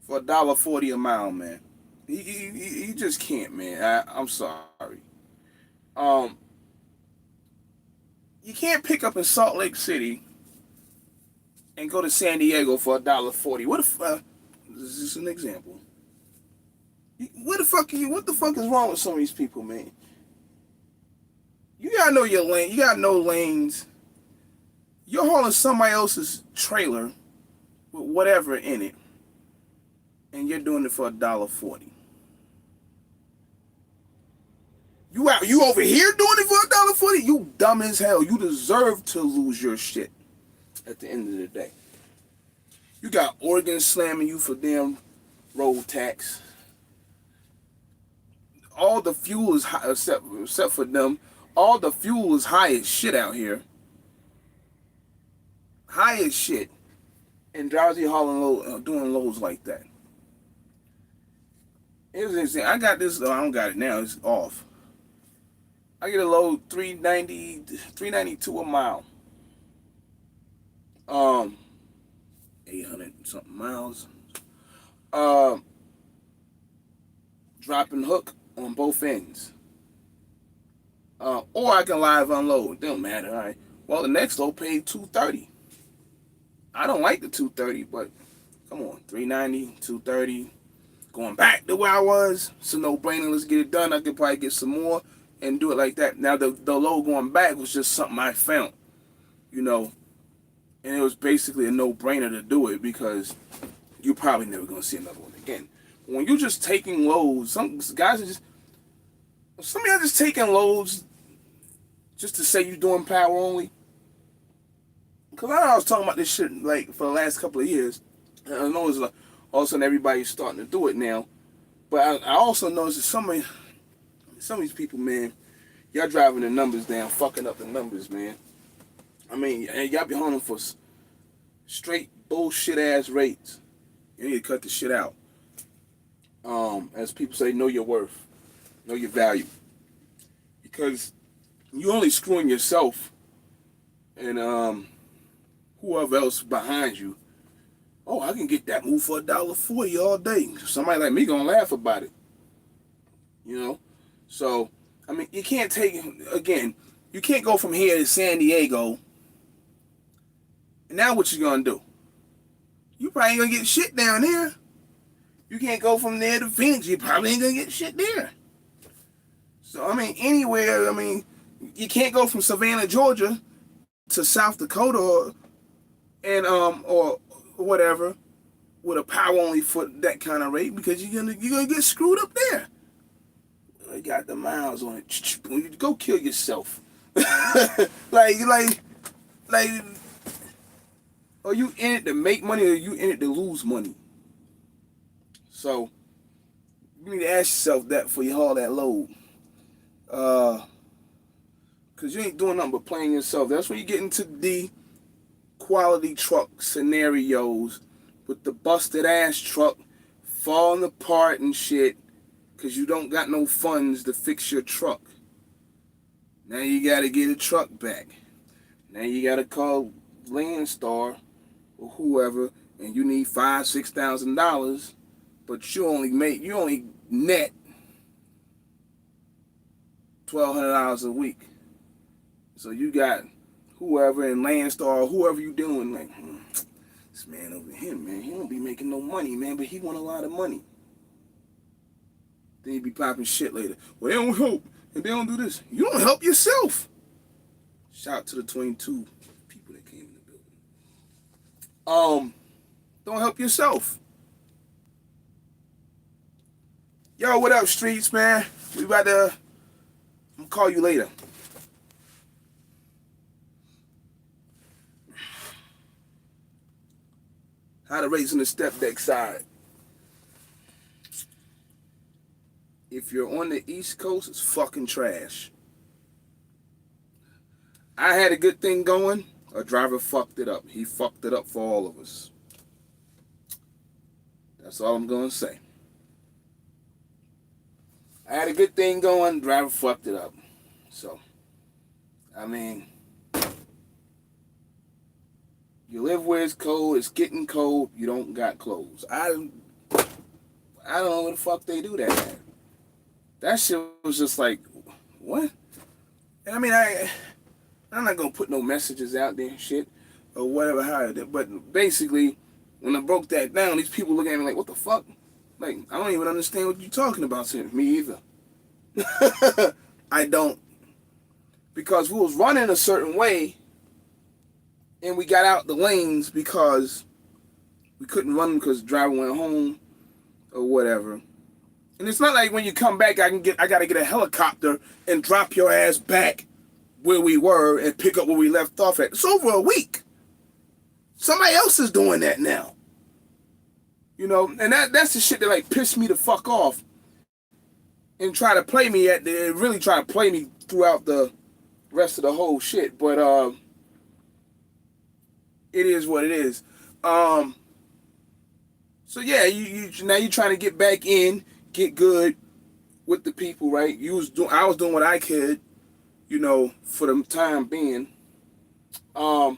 for $1.40 a mile, man. You just can't, man. I'm sorry. Um, you can't pick up in Salt Lake City and go to San Diego for $1.40. What if? This is an example. What the fuck is wrong with some of these people, man? You gotta know your lane. You gotta know lanes. You're hauling somebody else's trailer with whatever in it, and you're doing it for $1.40. You over here doing it for $1.40? You dumb as hell. You deserve to lose your shit at the end of the day. You got Oregon slamming you for damn road tax. All the fuel is high, except for them. All the fuel is high as shit out here. High as shit. And drowsy hauling load, doing loads like that. It was insane. I got this. I don't got it now. It's off. I get a load 392 a mile. 800 something miles. Dropping hook on both ends. Or I can live unload. It don't matter. All right. Well, the next load paid $230. I don't like the $230, but come on, $390, $230. Going back to where I was, it's a no-brainer. Let's get it done. I could probably get some more and do it like that. Now, the load going back was just something I found, and it was basically a no-brainer to do it because you're probably never going to see another one again. When you're just taking loads, some guys are just, some of y'all just taking loads just to say you're doing power only. Because I was talking about this shit like for the last couple of years. And I know it's like all of a sudden everybody's starting to do it now. But I also noticed that some of these people, man, y'all driving the numbers down, fucking up the numbers, man. I mean, and y'all be hauling for straight bullshit ass rates. You need to cut the shit out. As people say, know your worth, know your value, because you only screwing yourself and whoever else behind you. Oh, I can get that move for $1.40 all day. Somebody like me gonna laugh about it, you know. So I mean, you can't take again. You can't go from here to San Diego. And now what you gonna do? You probably ain't gonna get shit down there. You can't go from there to Phoenix. You probably ain't gonna get shit there. So I mean, anywhere. I mean, you can't go from Savannah, Georgia, to South Dakota, or whatever, with a power only for that kind of rate, because you're gonna get screwed up there. I got the miles on it. Go kill yourself. like, are you in it to make money, or are you in it to lose money? So you need to ask yourself that before you haul that load. Cause you ain't doing nothing but playing yourself. That's when you get into the quality truck scenarios with the busted ass truck falling apart and shit, cause you don't got no funds to fix your truck. Now you gotta get a truck back. Now you gotta call Landstar or whoever, and you need $5,000-$6,000, but you only net $1,200 a week. So you got whoever in Landstar or whoever you doing, like, this man over here, man, he don't be making no money, man, but he want a lot of money. Then you be popping shit later. Well, they don't help, and they don't do this. You don't help yourself. Shout out to the 22 people that came in the building. Don't help yourself. Yo, what up, streets, man? We about to, I'm gonna call you later. How to raise on the step deck side. If you're on the East Coast, it's fucking trash. I had a good thing going. A driver fucked it up. He fucked it up for all of us. That's all I'm gonna say. I had a good thing going. Driver fucked it up. So, I mean, you live where it's cold. It's getting cold. You don't got clothes. I don't know what the fuck they do that at. That shit was just like, what? And I mean, I'm not gonna put no messages out there and shit or whatever. But basically, when I broke that down, these people looking at me like, what the fuck? Like, I don't even understand what you're talking about, sir. Me either. I don't. Because we was running a certain way, and we got out the lanes because we couldn't run because the driver went home or whatever. And it's not like when you come back, I gotta get a helicopter and drop your ass back where we were and pick up where we left off at. It's over a week. Somebody else is doing that now. You know, and that's the shit that like pissed me the fuck off and try to play me really try to play me throughout the rest of the whole shit. But it is what it is. So yeah, you now you're trying to get back in, get good with the people, right? I was doing what I could, you know, for the time being. Now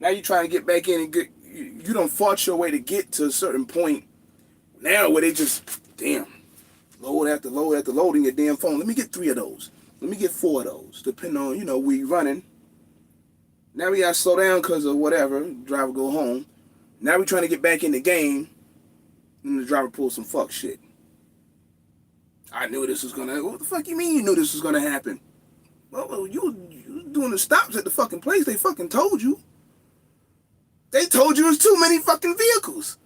you're trying to get back in and get. You done fought your way to get to a certain point now where they just, damn, load after load after load in your damn phone. Let me get 3 of those. Let me get 4 of those, depending on, you know, where you running. Now we got to slow down because of whatever. Driver go home. Now we trying to get back in the game, and the driver pulls some fuck shit. I knew this was going to, what the fuck you mean you knew this was going to happen? Well, you doing the stops at the fucking place. They fucking told you. They told you there's too many fucking vehicles.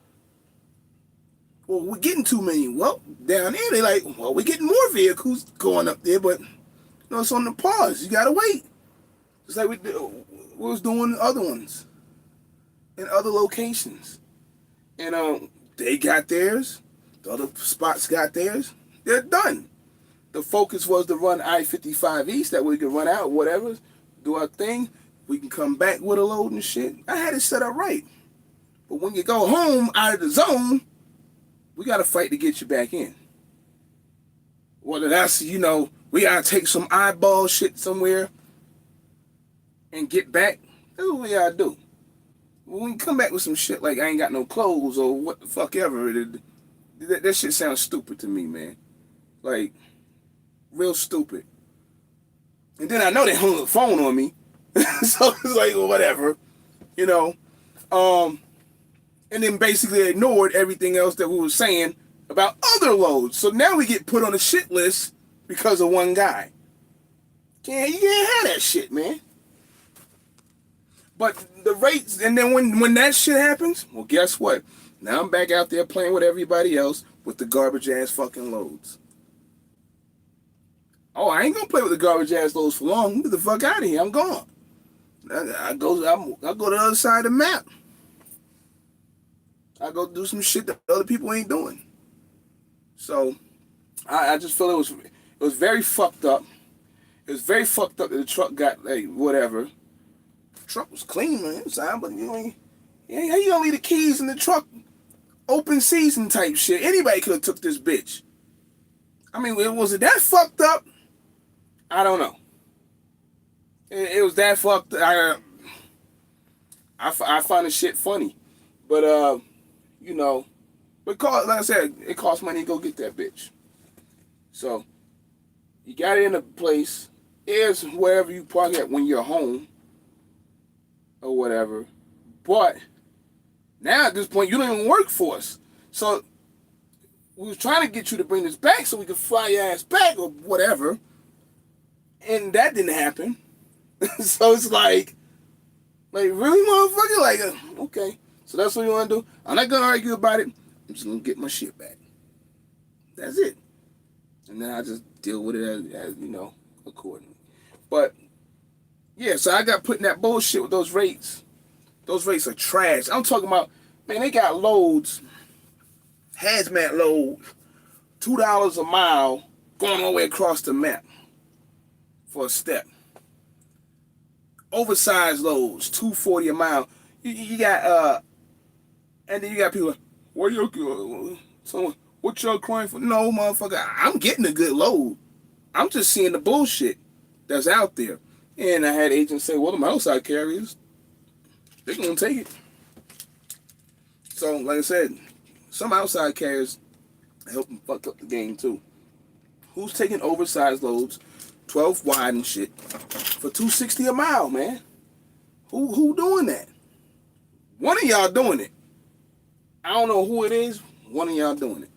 Well, we're getting too many. Well, down there, they like, well, we're getting more vehicles going up there, but, you know, it's on the pause. You gotta wait. Just like we was doing other ones in other locations. And they got theirs. The other spots got theirs. They're done. The focus was to run I-55 East, that way we could run out, whatever, do our thing. We can come back with a load and shit. I had it set up right. But when you go home out of the zone, we got to fight to get you back in. Whether that's, we got to take some eyeball shit somewhere and get back. That's what we got to do. When you come back with some shit like I ain't got no clothes or what the fuck ever, that shit sounds stupid to me, man. Like, real stupid. And then I know they hung the phone on me. So it's like, well, whatever. And then basically ignored everything else that we were saying about other loads. So now we get put on a shit list because of one guy. You can't have that shit, man. But the rates, and then when that shit happens, well, guess what? Now I'm back out there playing with everybody else with the garbage ass fucking loads. Oh, I ain't gonna play with the garbage ass loads for long. Get the fuck out of here. I'm gone. I go to the other side of the map. I go do some shit that other people ain't doing. So I just feel it was very fucked up. It was very fucked up that the truck got like whatever. The truck was clean on the inside, but how you gonna leave the keys in the truck? Open season type shit. Anybody could have took this bitch. I mean, was it that fucked up? I don't know. It was that fucked up. I find the shit funny. But, like I said, it costs money to go get that bitch. So, you got it in a place. It's wherever you park at when you're home. Or whatever. But, now at this point, you don't even work for us. So, we was trying to get you to bring this back so we could fly your ass back or whatever. And that didn't happen. So it's like really, motherfucker? Like, okay. So that's what you want to do? I'm not going to argue about it. I'm just going to get my shit back. That's it. And then I just deal with it as accordingly. But, yeah, so I got put in that bullshit with those rates. Those rates are trash. I'm talking about, man, they got loads, hazmat loads, $2 a mile going all the way across the map for a step. Oversized loads, $2.40 a mile. You got and then you got people like, what y'all crying for? No, motherfucker, I'm getting a good load. I'm just seeing the bullshit that's out there. And I had agents say, well, the outside carriers, they're gonna take it. So, like I said, some outside carriers help them fuck up the game too. Who's taking oversized loads, 12 wide and shit, for $2.60 a mile, man? Who doing that? One of y'all doing it. I don't know who it is. One of y'all doing it.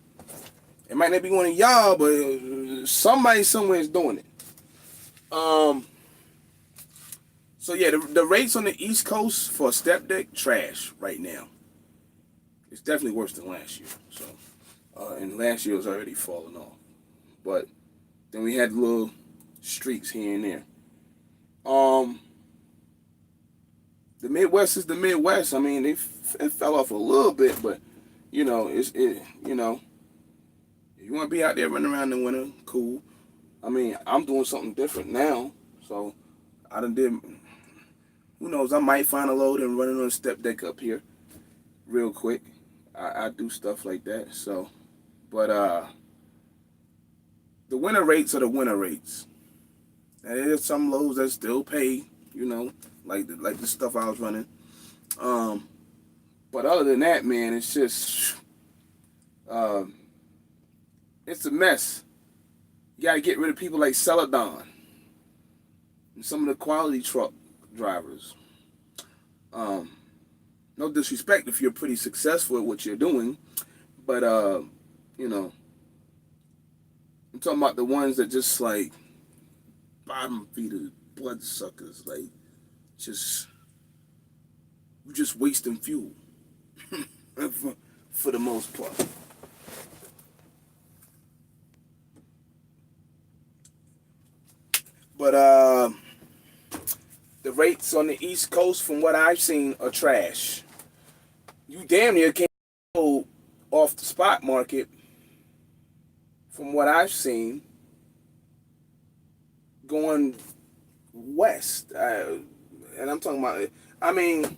It might not be one of y'all, but somebody somewhere is doing it. So yeah, the rates on the East Coast for a step deck, trash right now. It's definitely worse than last year. So, and last year was already falling off. But then we had little streaks here and there. The Midwest is the Midwest. I mean, it fell off a little bit, but you want to be out there running around in the winter, cool. I mean, I'm doing something different now, so I done did. Who knows? I might find a load and run it on a step deck up here, real quick. I do stuff like that. So, but the winter rates are the winter rates. And there's some loads that still pay, like the stuff I was running. But other than that, man, it's just, it's a mess. You got to get rid of people like Celedon and some of the quality truck drivers. No disrespect if you're pretty successful at what you're doing, but I'm talking about the ones that just like bottom feeders, bloodsuckers, like you're just wasting fuel for the most part. But the rates on the East Coast, from what I've seen, are trash. You damn near can't go off the spot market, from what I've seen, going west. And I'm talking about, I mean,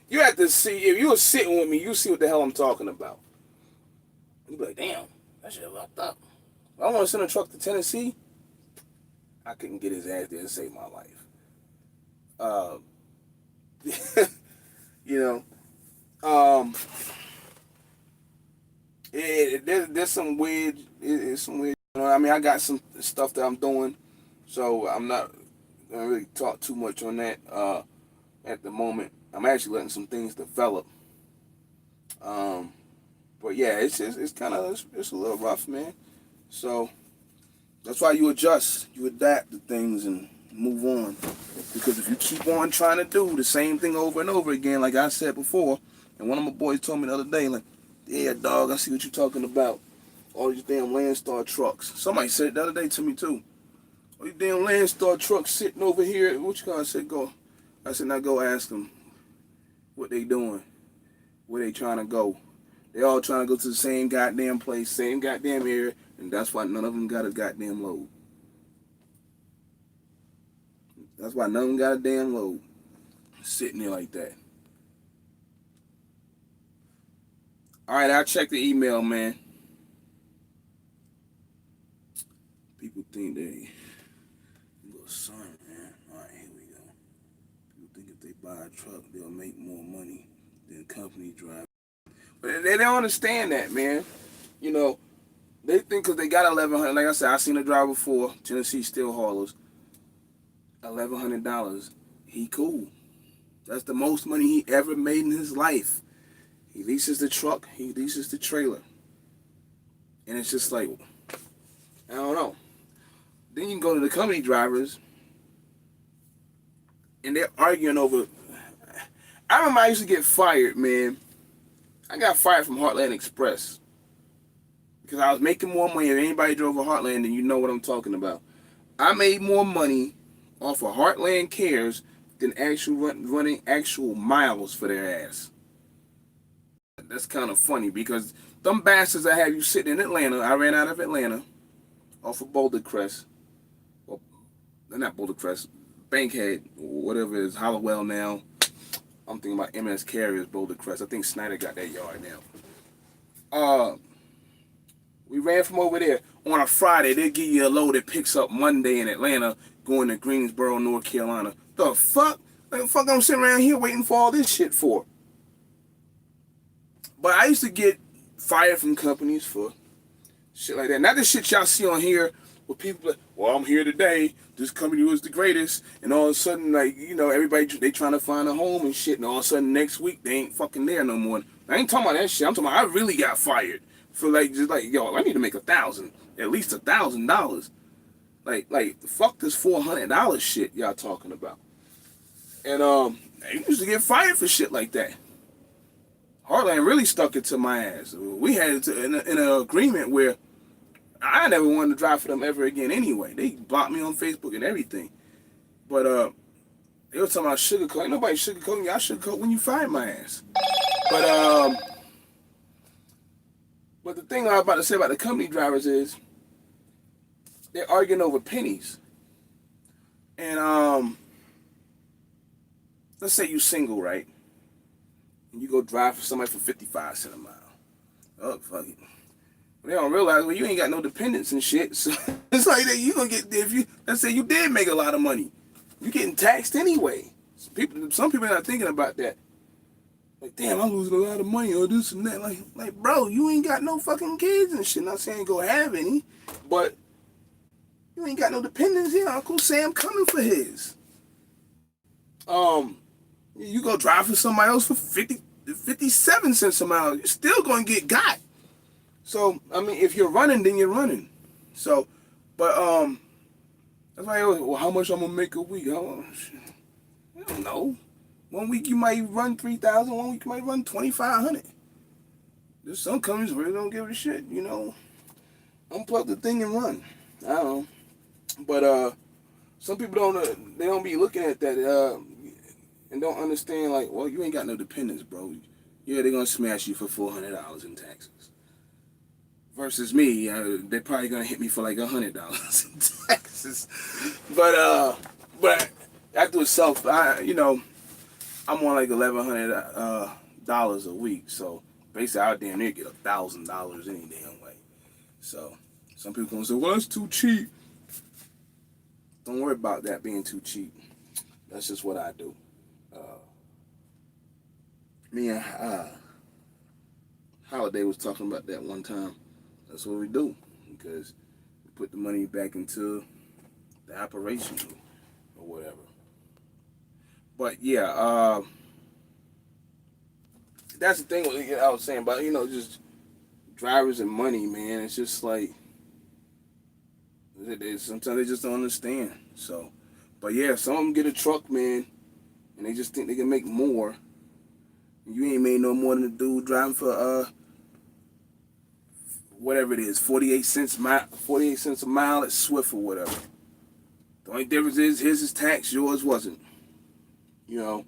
you have to see, if you were sitting with me, you see what the hell I'm talking about. You be like, damn, that shit fucked up. If I want to send a truck to Tennessee, I couldn't get his ass there to save my life. Uh, you know, there's some weird, it's some weird. You know, I mean, I got some stuff that I'm doing, so I'm not gonna really talk too much on that at the moment. I'm actually letting some things develop. Um, but yeah, it's kind of it's a little rough, man. So that's why you adjust, you adapt to things and move on. Because if you keep on trying to do the same thing over and over again, like I said before, and one of my boys told me the other day, like, yeah, dog, I see what you're talking about. All these damn Landstar trucks. Somebody said it the other day to me too. All these damn Landstar trucks sitting over here. What you gonna say? Go. I said, now go ask them what they doing, where they trying to go. They all trying to go to the same goddamn place, same goddamn area, and that's why none of them got a goddamn load. That's why none of them got a damn load. Sitting there like that. Alright, I'll check the email, man. People think they go, son, man. Alright, here we go. People think if they buy a truck, they'll make more money than company drive. But they don't understand that, man. You know, they think because they got 1,100. Like I said, I seen a driver before, Tennessee steel haulers. $1,100. He cool. That's the most money he ever made in his life. He leases the truck. He leases the trailer. And it's just like, I don't know. Then you can go to the company drivers, and they're arguing over. I remember I used to get fired, man. I got fired from Heartland Express because I was making more money. If anybody drove a Heartland, then you know what I'm talking about. I made more money off of Heartland Cares than running actual miles for their ass. That's kind of funny because them bastards I have you sitting in Atlanta. I ran out of Atlanta off of Boulder Crest. Well, not Boulder Crest, Bankhead, whatever it is, Hollowell now. I'm thinking about MS Carriers, Boulder Crest. I think Snyder got that yard now. We ran from over there on a Friday. They give you a load that picks up Monday in Atlanta, going to Greensboro, North Carolina. The fuck? Like, the fuck I'm sitting around here waiting for all this shit for? But I used to get fired from companies for shit like that. Not the shit y'all see on here where people like, well, I'm here today. This company was the greatest. And all of a sudden, like, you know, everybody, they trying to find a home and shit. And all of a sudden, next week, they ain't fucking there no more. I ain't talking about that shit. I'm talking about I really got fired for, like, just like, yo, I need to make $1,000. At least $1,000. Like, fuck this $400 shit y'all talking about. And, I used to get fired for shit like that. Heartland really stuck it to my ass. We had it in an agreement where I never wanted to drive for them ever again anyway. They blocked me on Facebook and everything. But they were talking about sugarcoat. Ain't nobody sugarcoating you. I sugarcoat when you find my ass. But the thing I'm about to say about the company drivers is they're arguing over pennies. And let's say you single, right? And you go drive for somebody for 55 cents a mile. Oh, fuck it. They don't realize, well, you ain't got no dependents and shit. So it's like that you gonna get, if you, let's say you did make a lot of money, you getting taxed anyway. Some people are not thinking about that. Like, damn, I'm losing a lot of money or this and that. Like, bro, you ain't got no fucking kids and shit. Not saying go have any, but you ain't got no dependents. Yeah, Uncle Sam coming for his. You go drive for somebody else for 57 cents a mile. You're still gonna get got. So, I mean, if you're running, then you're running. So, but, that's why I always, well, how much I'm gonna make a week? I don't know. 1 week you might run 3,000, 1 week you might run 2,500. There's some companies where they don't give a shit, you know. Unplug the thing and run. I don't know. But, some people they don't be looking at that, and don't understand, like, well, you ain't got no dependents, bro. Yeah, they're gonna smash you for $400 in taxes. Versus me, they're probably gonna hit me for like $100 in taxes. But I do you know, I'm on like $1,100 a week. So basically out there and they get $1,000 any damn way. So some people gonna say, well, that's too cheap. Don't worry about that being too cheap. That's just what I do. Me and Holiday was talking about that one time. That's what we do, because we put the money back into the operation or whatever. But yeah, that's the thing I was saying about, just drivers and money, man. It's just like, sometimes they just don't understand. So, but yeah, some of them get a truck, man, and they just think they can make more. You ain't made no more than the dude driving for whatever it is, 48 cents a mile at Swift or whatever. The only difference is his is taxed, yours wasn't. You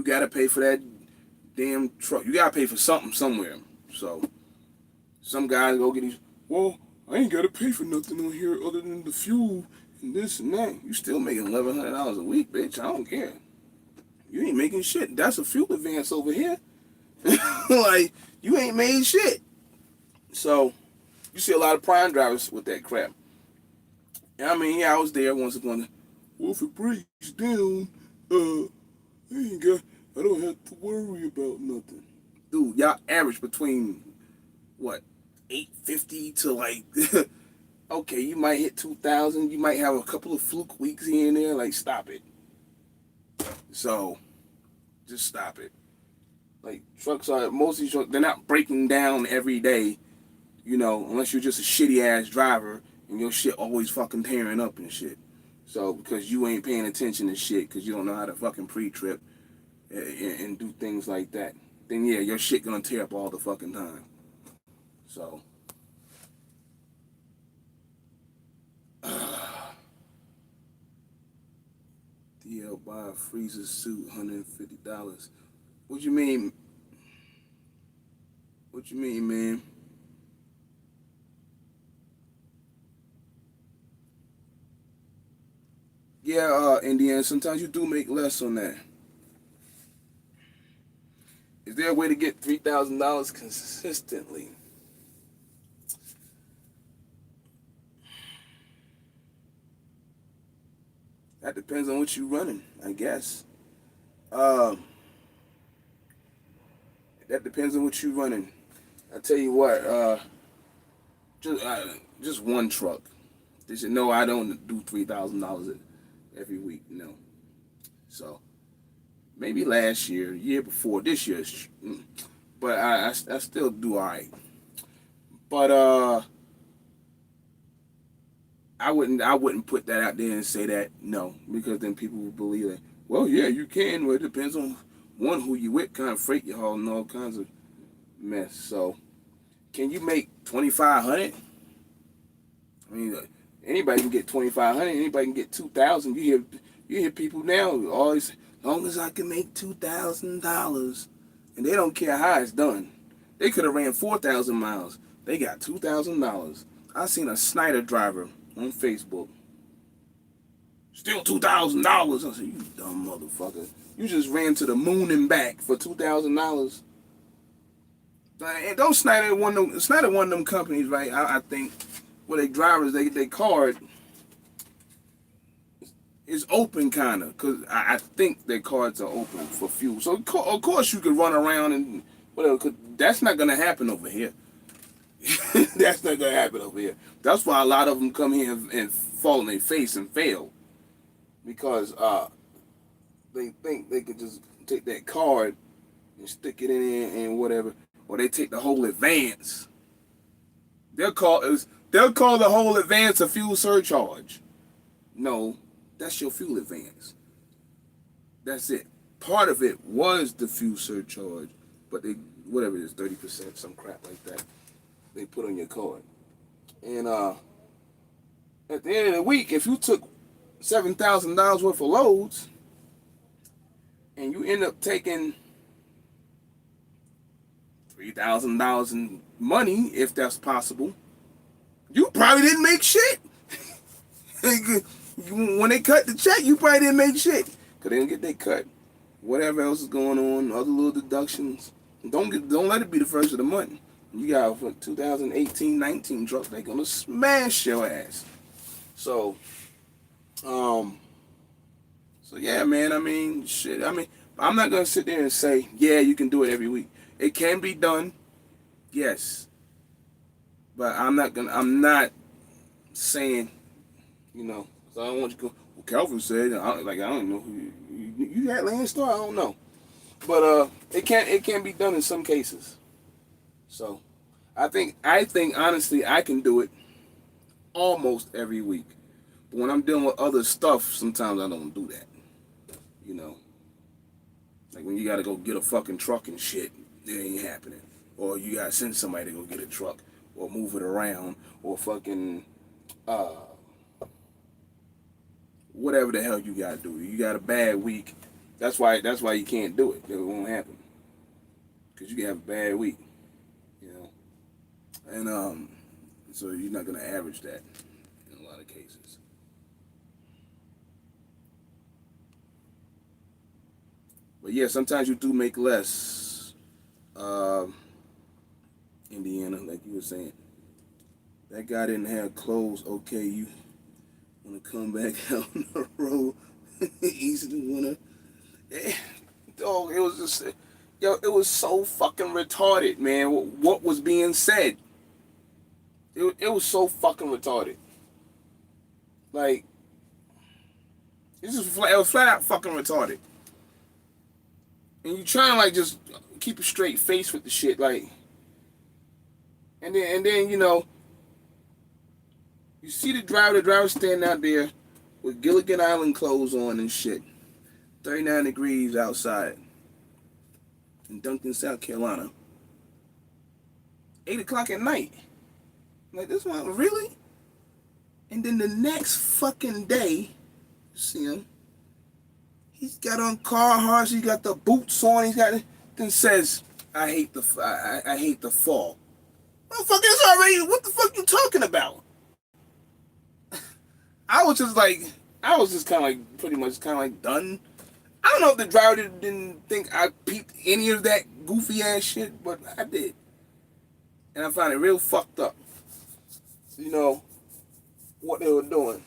gotta pay for that damn truck. You gotta pay for something somewhere. So some guys go get these, well, I ain't gotta pay for nothing on here other than the fuel and this and that. You still making $1,100 a week, bitch. I don't care. You ain't making shit. That's a fuel advance over here. Like, you ain't made shit. So you see a lot of prime drivers with that crap. And I mean, yeah, I was there once upon. Well, if it breaks down, I don't have to worry about nothing. Dude, y'all average between what, 850 to like okay, you might hit 2,000. You might have a couple of fluke weeks here and there. Like, stop it. So just stop it. Like, most of these trucks, they're not breaking down every day, unless you're just a shitty ass driver and your shit always fucking tearing up and shit. So, because you ain't paying attention to shit, because you don't know how to fucking pre-trip and do things like that, then yeah, your shit gonna tear up all the fucking time. So, DL buy a freezer suit, $150. What you mean? What you mean, man? Yeah, Indiana, sometimes you do make less on that. Is there a way to get $3,000 consistently? That depends on what you're running, I guess. Um, that depends on what you're running. I tell you what, just one truck. They said, no, I don't do $3,000 every week, So maybe last year before, this year, but I still do all right. But I wouldn't put that out there and say that, no, because then people would believe that, well, yeah, you can. Well, it depends on one, who you with, kind of freight you haul, and all kinds of mess. So can you make 2,500? I mean, anybody can get 2,500. Anybody can get 2,000. You hear people now always, as long as I can make $2,000, and they don't care how it's done. They could have ran 4,000 miles. They got $2,000. I seen a Snyder driver on Facebook. Still $2,000. I said, you dumb motherfucker. You just ran to the moon and back for $2,000. And don't Snyder one of them companies, right? I think where they drivers, they card is open kind of, because I think their cards are open for fuel. So of course you could run around and whatever. Cause that's not gonna happen over here. That's not gonna happen over here. That's why a lot of them come here and fall on their face and fail, because they think they could just take that card and stick it in there and whatever, or they take the whole advance. They'll call the whole advance a fuel surcharge. No, that's your fuel advance. That's it. Part of it was the fuel surcharge, but they, whatever it is, 30%, some crap like that, they put on your card. And at the end of the week, if you took $7,000 worth of loads and you end up taking $3,000 in money, if that's possible, you probably didn't make shit. When they cut the check, you probably didn't make shit, because they didn't get their cut. Whatever else is going on, other little deductions, Don't let it be the first of the month. You got for 2018, 19 trucks, they gonna smash your ass. So, um, so yeah, man. I mean, shit. I mean, I'm not gonna sit there and say, yeah, you can do it every week. It can be done, yes. But I'm not saying, you know, 'cause I don't want you to go. Well, Calvin said, I don't know. You got land store? I don't know. But it can be done in some cases. So, I think honestly, I can do it almost every week. But when I'm dealing with other stuff, sometimes I don't do that. You know, like when you gotta go get a fucking truck and shit, it ain't happening. Or you gotta send somebody to go get a truck, or move it around, or fucking uh, whatever the hell you gotta do. You got a bad week. That's why you can't do it. It won't happen because you can have a bad week. You know, and so you're not gonna average that in a lot of cases. But yeah, sometimes you do make less. Indiana, like you were saying, that guy didn't have clothes. Okay, you want to come back out on the road? Easy to wanna. Dog, it was just, yo, it was so fucking retarded, man. What was being said? It was so fucking retarded. Like, it was flat out fucking retarded. And you trying to like just keep a straight face with the shit, like, and then you know, you see the driver standing out there with Gilligan Island clothes on and shit, 39 degrees outside in Duncan, South Carolina, 8 o'clock at night. Like, this one, really? And then the next fucking day, you see him, he's got on Carhartt, he got the boots on, he's got, then says, I hate the fall. Motherfucker, it's already, what the fuck you talking about? I was just kind of like, pretty much kind of like done. I don't know if the driver didn't think I peeped any of that goofy ass shit, but I did. And I found it real fucked up. You know, what they were doing.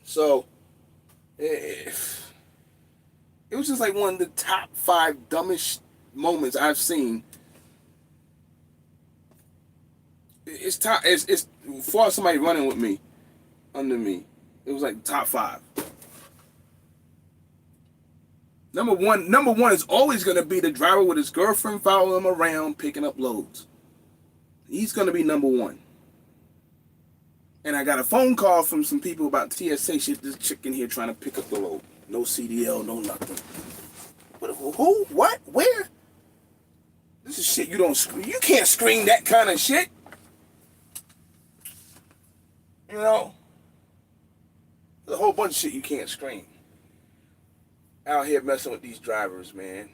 So, it was just like one of the top 5 dumbest moments I've seen. It's for somebody running with me, under me. It was like top 5. Number one is always gonna be the driver with his girlfriend following him around picking up loads. He's gonna be number 1. And I got a phone call from some people about TSA shit. This chick in here trying to pick up the load. No CDL, no nothing. Who? What? Where? This is shit you don't screen. You can't screen that kind of shit. You know? There's a whole bunch of shit you can't screen. Out here messing with these drivers, man.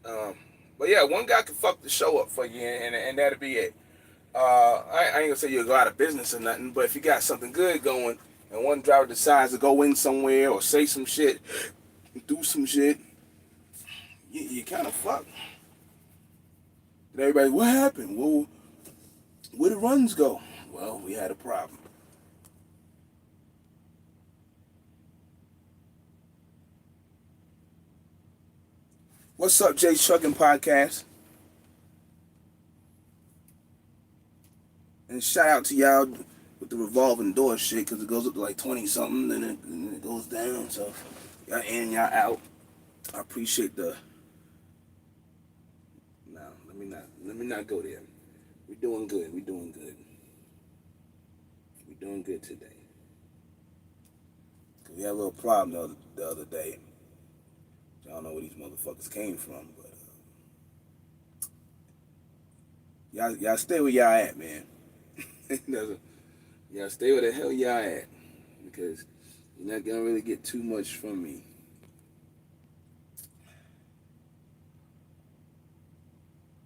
But yeah, one guy can fuck the show up for you, and that'll be it. I ain't gonna say you'll go out of business or nothing, but if you got something good going, and one driver decides to go in somewhere or say some shit, do some shit, you kind of fucked. And everybody, what happened? Well, where the runs go? Well, we had a problem. What's up, Jay Trucking Podcast? And shout out to y'all with the revolving door shit, because it goes up to like 20 something, then it goes down. So y'all in, y'all out. I appreciate the. No, let me not go there. We're doing good. We're doing good. We're doing good today. Cause we had a little problem the other day. I don't know where these motherfuckers came from, but y'all stay where y'all at, man. Y'all stay where the hell y'all at, because you're not gonna really get too much from me.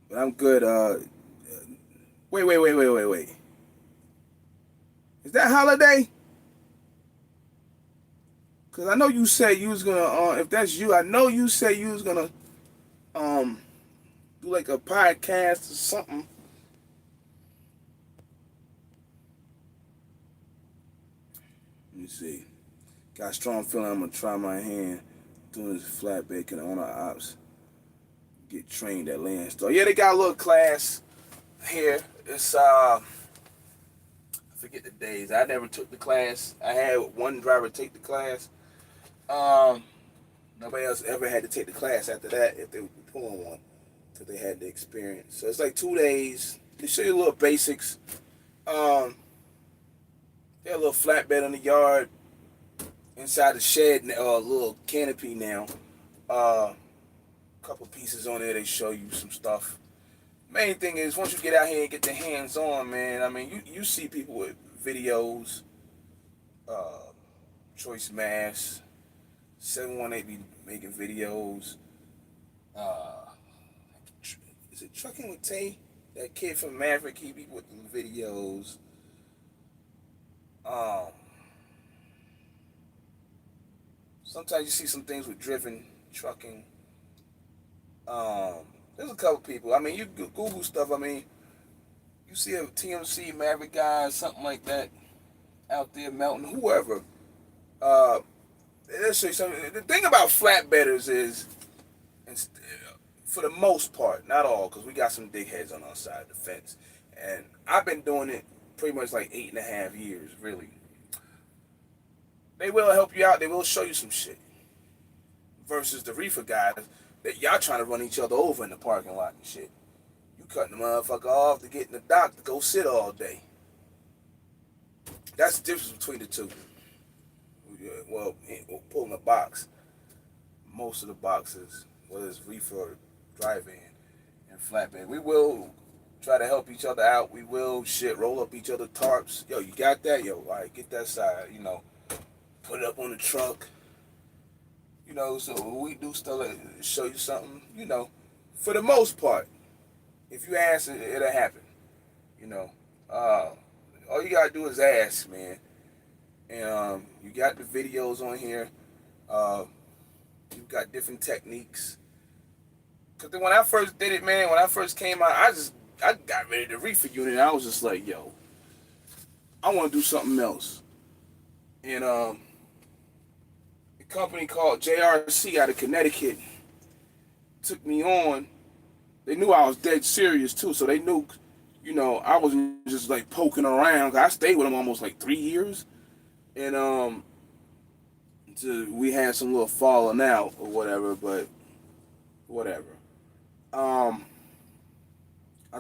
But I'm good. Wait. Is that holiday? Cause I know you said you was gonna. If that's you, I know you said you was gonna do do like a podcast or something. Let me see. Got a strong feeling I'm gonna try my hand doing this flatbed can on our ops. Get trained at Landstar. Yeah, they got a little class here. It's I forget the days. I never took the class. I had one driver take the class. Um, Nobody else ever had to take the class after that if they were pulling one, because they had the experience. So it's like 2 days. They show you little basics. They got a little flatbed in the yard inside the shed, a little canopy now. Couple pieces on there. They show you some stuff. Main thing is once you get out here and get the hands on, man. I mean, you see people with videos, Choice Mass, 718 be making videos. Is it Trucking with Tay? That kid from Maverick, he be with the videos. Sometimes you see some things with Driven Trucking. There's a couple people. I mean, you Google stuff. I mean, you see a TMC Maverick guy, something like that, out there melting whoever. Let's show you something. The thing about flatbedders is, for the most part, not all, because we got some dickheads on our side of the fence, and I've been doing it pretty much like 8.5 years, really. They will help you out. They will show you some shit. Versus the reefer guys that y'all trying to run each other over in the parking lot and shit. You cutting the motherfucker off to get in the dock to go sit all day. That's the difference between the two. Well, pulling a box. Most of the boxes, whether it's reefer or drive-in and flatbed, we will try to help each other out. We will roll up each other tarps. Yo, you got that? Yo, all right, get that side, put it up on the truck. So we do stuff like show you something, for the most part. If you ask, it'll happen. All you gotta do is ask, man. And you got the videos on here. You've got different techniques. Cause then when I first did it, man, when I first came out, I got ready to reefer unit. And I was just like, yo, I want to do something else. And a company called JRC out of Connecticut took me on. They knew I was dead serious too, so they knew, I wasn't just like poking around. I stayed with them almost like 3 years, and we had some little falling out or whatever, but whatever. I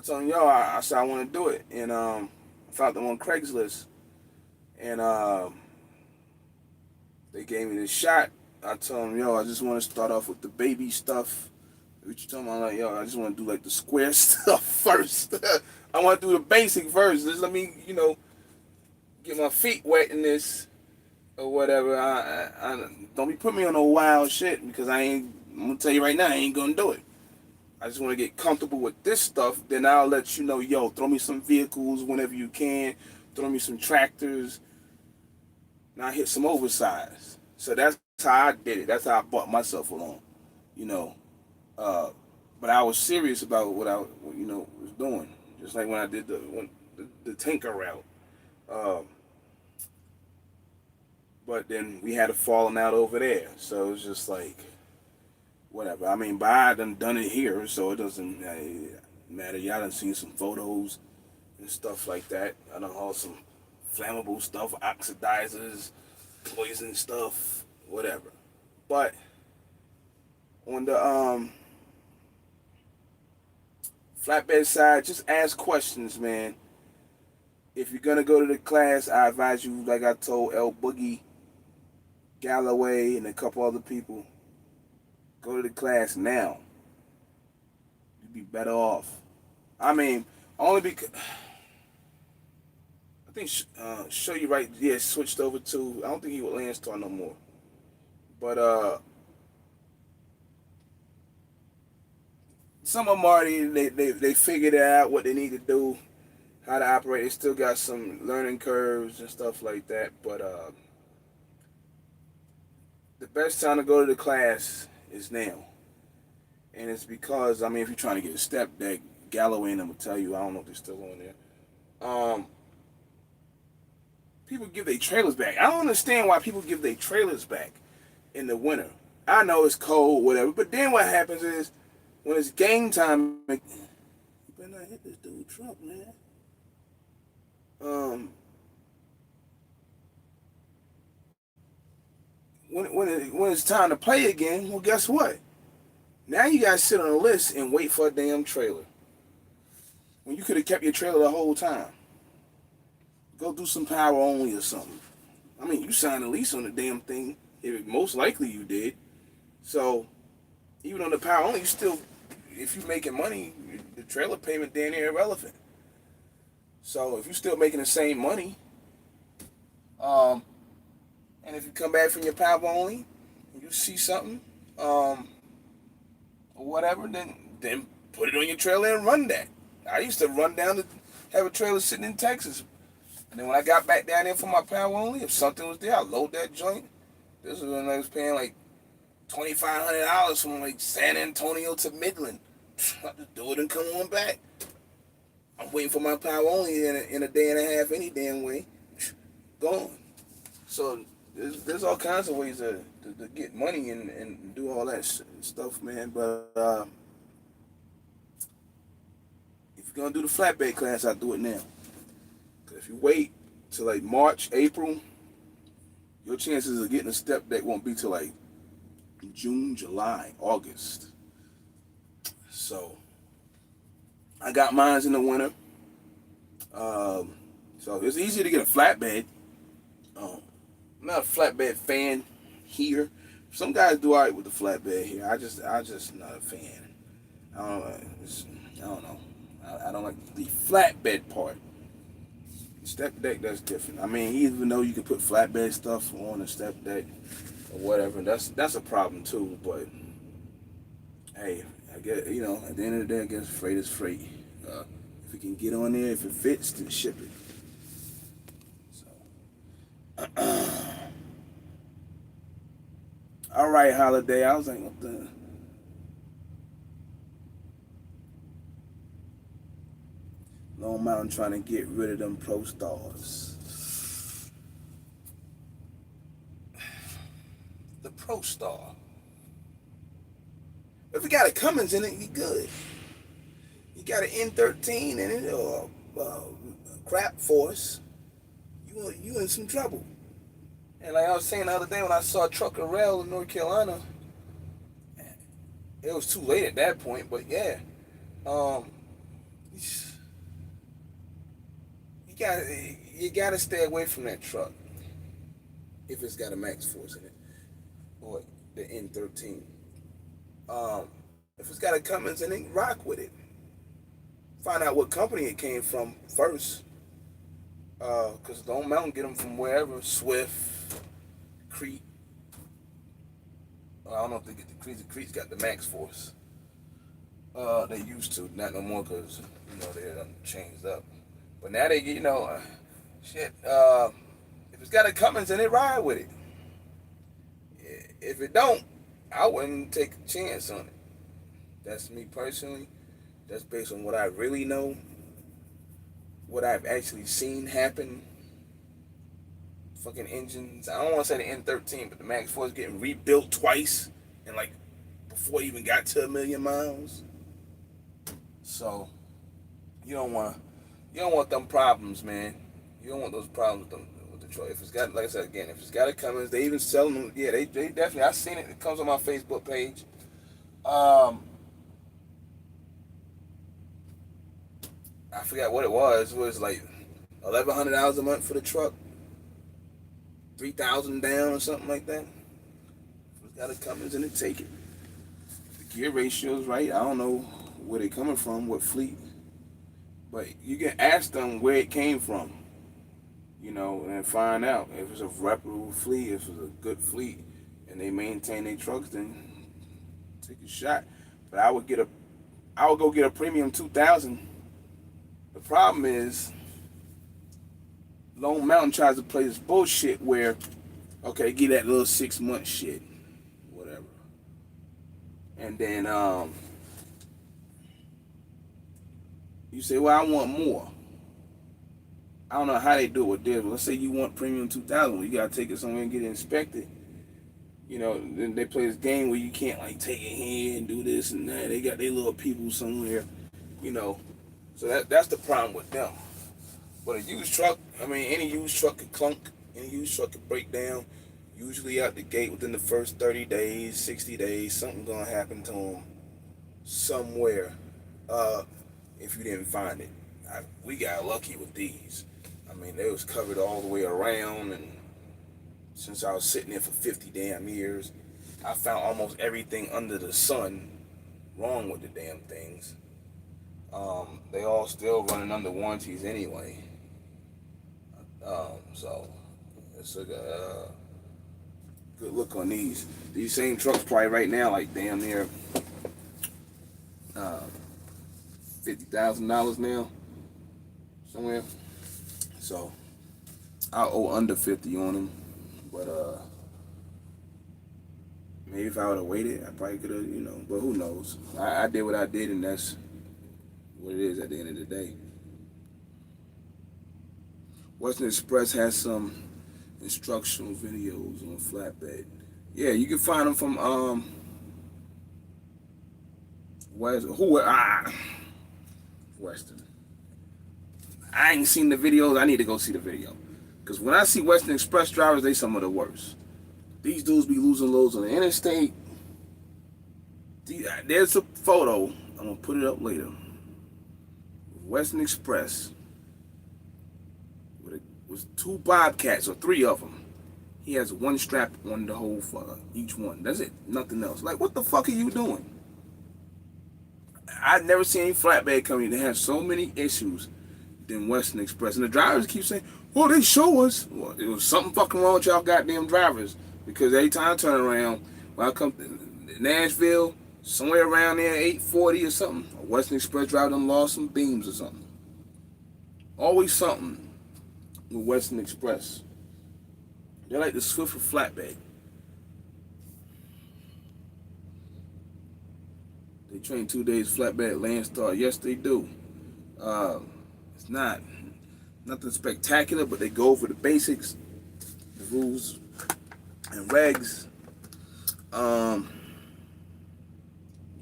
told them, yo, I said I want to do it, and I found them on Craigslist, and they gave me the shot. I told them, yo, I just want to start off with the baby stuff. What you talking about? Like, yo, I just want to do like the square stuff first. I want to do the basic first. Just let me, get my feet wet in this or whatever. I don't be putting me on no wild shit, because I'm gonna tell you right now, I ain't gonna do it. I just want to get comfortable with this stuff. Then I'll let you know, yo, throw me some vehicles whenever you can. Throw me some tractors. And I hit some oversized. So that's how I did it. That's how I bought myself along, But I was serious about what I, was doing. Just like when I did the tanker route. But then we had a falling out over there. So it was just like, whatever. I mean, but I done it here, so it doesn't matter. Y'all done seen some photos and stuff like that. I done hauled some flammable stuff, oxidizers, poison stuff, whatever. But on the flatbed side, just ask questions, man. If you're gonna go to the class, I advise you, like I told El Boogie, Galloway, and a couple other people, go to the class now. You'd be better off. I mean, only because I think show you right. Yeah, switched over to. I don't think he with Landstar no more. But some of them already they figured out what they need to do, how to operate. They still got some learning curves and stuff like that. But the best time to go to the class is now. And it's because, I mean, if you're trying to get a step deck, Galloway and them will tell you, I don't know if they're still on there. People give their trailers back. I don't understand why people give their trailers back in the winter. I know it's cold, whatever, but then what happens is when it's game time, you better not hit this dude Trump, man. When it's time to play again, well, guess what? Now you gotta sit on a list and wait for a damn trailer. When you could have kept your trailer the whole time. Go do some power only or something. I mean, you signed a lease on the damn thing. Most likely you did. So, even on the power only, you still, if you're making money, the trailer payment damn near irrelevant. So, if you're still making the same money, and if you come back from your power only, and you see something, or whatever, then put it on your trailer and run that. I used to run down to have a trailer sitting in Texas. And then when I got back down there for my power only, if something was there, I load that joint. This was when I was paying like $2,500 from like San Antonio to Midland. I just do it and come on back. I'm waiting for my power only in a day and a half any damn way. Gone. So there's all kinds of ways to get money and do all that stuff, man. But if you're going to do the flatbed class, I'll do it now. If you wait till like March, April, your chances of getting a step deck won't be till like June, July, August. So I got mines in the winter. So it's easier to get a flatbed. I'm not a flatbed fan here. Some guys do alright with the flatbed here. I just not a fan. I don't know. I don't like the flatbed part. Step deck, that's different. I mean, even though you can put flatbed stuff on a step deck or whatever, that's a problem too. But hey, I guess, you know, at the end of the day, I guess freight is freight. If it can get on there, if it fits, then ship it. So, all right, Holiday. I was like, what the? Long Mountain trying to get rid of them pro stars. The pro star. If you got a Cummins in it, you good. You got an N13 in it or crap force, you in some trouble. And like I was saying the other day when I saw Trucker Rail in North Carolina, it was too late at that point, but yeah. You gotta stay away from that truck if it's got a max force in it, or the N13. If it's got a Cummins in it, rock with it. Find out what company it came from first, because Long Mountain get them from wherever. Swift, Crete. I don't know if they get the Crete. The Crete's got the max force. They used to, not no more, because they're done changed up. But now they get, shit. If it's got a Cummins in it, ride with it. If it don't, I wouldn't take a chance on it. That's me personally. That's based on what I really know, what I've actually seen happen. Fucking engines. I don't want to say the N13, but the Max 4 is getting rebuilt twice, and like before it even got to 1 million miles. So you don't want them problems, man. You don't want those problems with the truck. If it's got, like I said again, if it's got a Cummins, they even sell them. Yeah, they definitely. I've seen it. It comes on my Facebook page. I forgot what it was. It was like $1,100 a month for the truck, $3,000 down or something like that. If it's got a Cummins in it, take it. The gear ratio's right. I don't know where they coming from, what fleet, but you can ask them where it came from, and find out if it's a reputable fleet, if it's a good fleet, and they maintain their trucks. Then take a shot. But I would go get a premium 2000. The problem is, Lone Mountain tries to play this bullshit where, okay, get that little 6 month shit, whatever. And then You say, well, I want more. I don't know how they do it with this. Let's say you want premium 2000. Well, you gotta take it somewhere and get it inspected. You know, then they play this game where you can't like take it here and do this and that. They got their little people somewhere. You know, so that's the problem with them. But a used truck, I mean, any used truck could clunk. Any used truck could break down. Usually out the gate within the first 30 days, 60 days, something gonna happen to them somewhere. If you didn't find it, we got lucky with these. I mean, they was covered all the way around, and since I was sitting there for 50 damn years, I found almost everything under the sun wrong with the damn things. They all still running under warranties anyway. So it's a good look on these. These same trucks probably right now like damn near $50,000 now somewhere. So I owe under 50 on them, but maybe if I would have waited, I probably could have, you know. But who knows? I did what I did, and that's what it is at the end of the day. Western Express has some instructional videos on flatbed. Yeah, you can find them from Western. I ain't seen the videos. I need to go see the video. Because when I see Western Express drivers, they some of the worst. These dudes be losing loads on the interstate. There's a photo. I'm going to put it up later. Western Express. Was 2 Bobcats or 3 of them. He has 1 strap on the whole each one. That's it. Nothing else. Like, what the fuck are you doing? I've never seen any flatbed company that has so many issues than Western Express. And the drivers keep saying, "Oh, they show us." Well, it was something fucking wrong with y'all goddamn drivers. Because every time I turn around, when I come to Nashville, somewhere around there, 840 or something, a Western Express driver done lost some beams or something. Always something with Western Express. They're like the Swiffer flatbed. They train 2 days flatbed land start. Yes, they do. It's not nothing spectacular, but they go over the basics, the rules and regs. You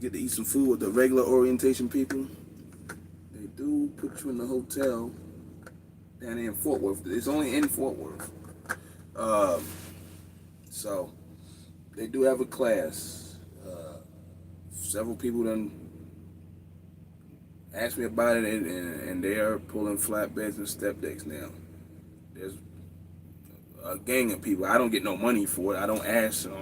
get to eat some food with the regular orientation people. They do put you in the hotel down there in Fort Worth. It's only in Fort Worth. So they do have a class. Several people done asked me about it, and they are pulling flatbeds and step decks now. There's a gang of people. I don't get no money for it. I don't ask. I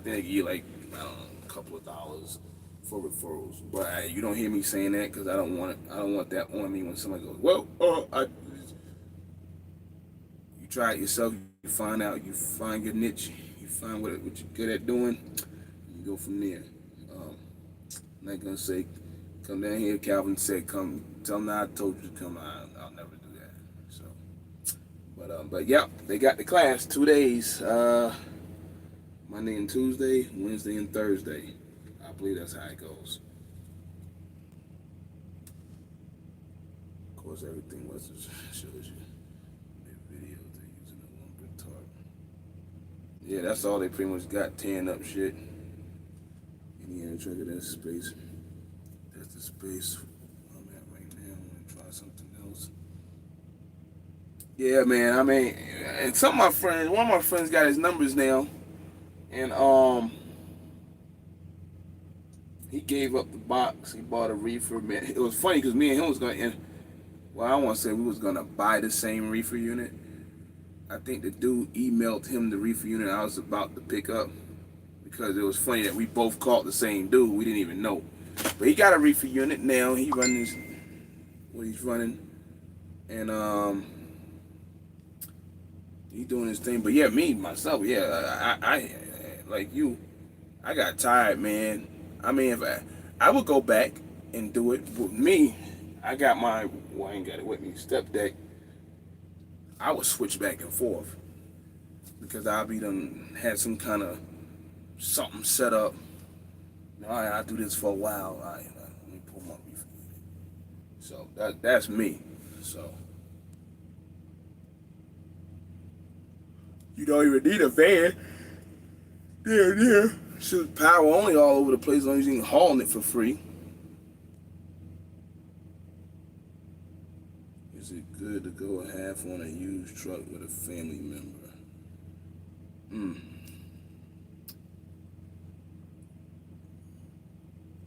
think they give you like, I don't know, a couple of dollars for referrals. But you don't hear me saying that because I don't want it. I don't want that on me when somebody goes, well, you try it yourself. You find out. You find your niche. You find what you're good at doing. You go from there. I'm not gonna say, come down here. Calvin said, come. Tell them I told you to come. I'll never do that. So, but yeah, they got the class 2 days. Monday and Tuesday, Wednesday and Thursday. I believe that's how it goes. Of course, everything was shows you the videos they're using a lumber tarp. Yeah, that's all they pretty much got, tearing up shit. Yeah, check it, that's space. That's the space I'm at right now. I'm gonna try something else. Yeah, man. I mean, and one of my friends got his numbers now, and he gave up the box. He bought a reefer. Man, it was funny because me and him was gonna. Well, I don't want to say we was gonna buy the same reefer unit. I think the dude emailed him the reefer unit I was about to pick up. Because it was funny that we both called the same dude. We didn't even know. But he got a reefer unit now. He running what he's running. And he doing his thing. But yeah, myself, I like you, I got tired, man. I mean, if I would go back and do it. With me, I got I ain't got it with me, step deck. I would switch back and forth. Because I'll be done had some kind of something set up. All right, I'll do this for a while. All right, let me pull my reefer unit. So that's me. So you don't even need a van. Yeah. Shoot, power only all over the place as long as you can haul it for free. Is it good to go half on a used truck with a family member?